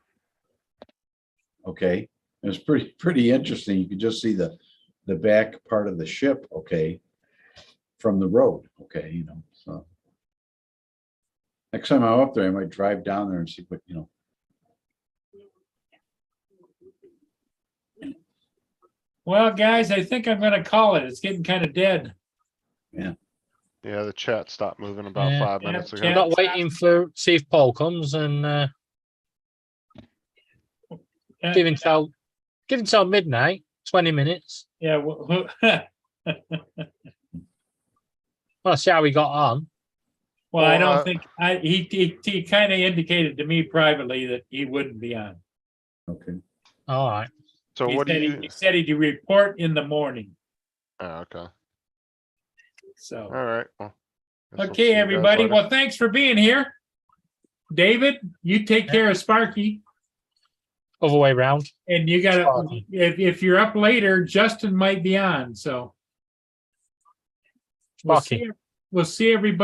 Okay, it was pretty interesting. You could just see the back part of the ship, okay, from the road, okay, so. Next time I'm up there, I might drive down there and see what,
Well, guys, I think I'm gonna call it. It's getting kind of dead.
Yeah, the chat stopped moving about
Yeah.
5
Yeah,
minutes
chat.
ago.
I'm not waiting for see if Paul comes and give until midnight, 20 minutes.
Yeah.
Well, see how we got on.
Well, I
Well,
don't think, he kind of indicated to me privately that he wouldn't be on.
okay.
All right.
So
He
what do
said
you?
he said he'd report in the morning,
Oh, okay.
so.
Alright, well. guess we'll see
Okay,
you guys
everybody.
later.
Well, thanks for being here. David, you take care of Sparky,
Other way round.
and you gotta,
Sparky.
if you're up later, Justin might be on, so.
Sparky.
We'll see everybody.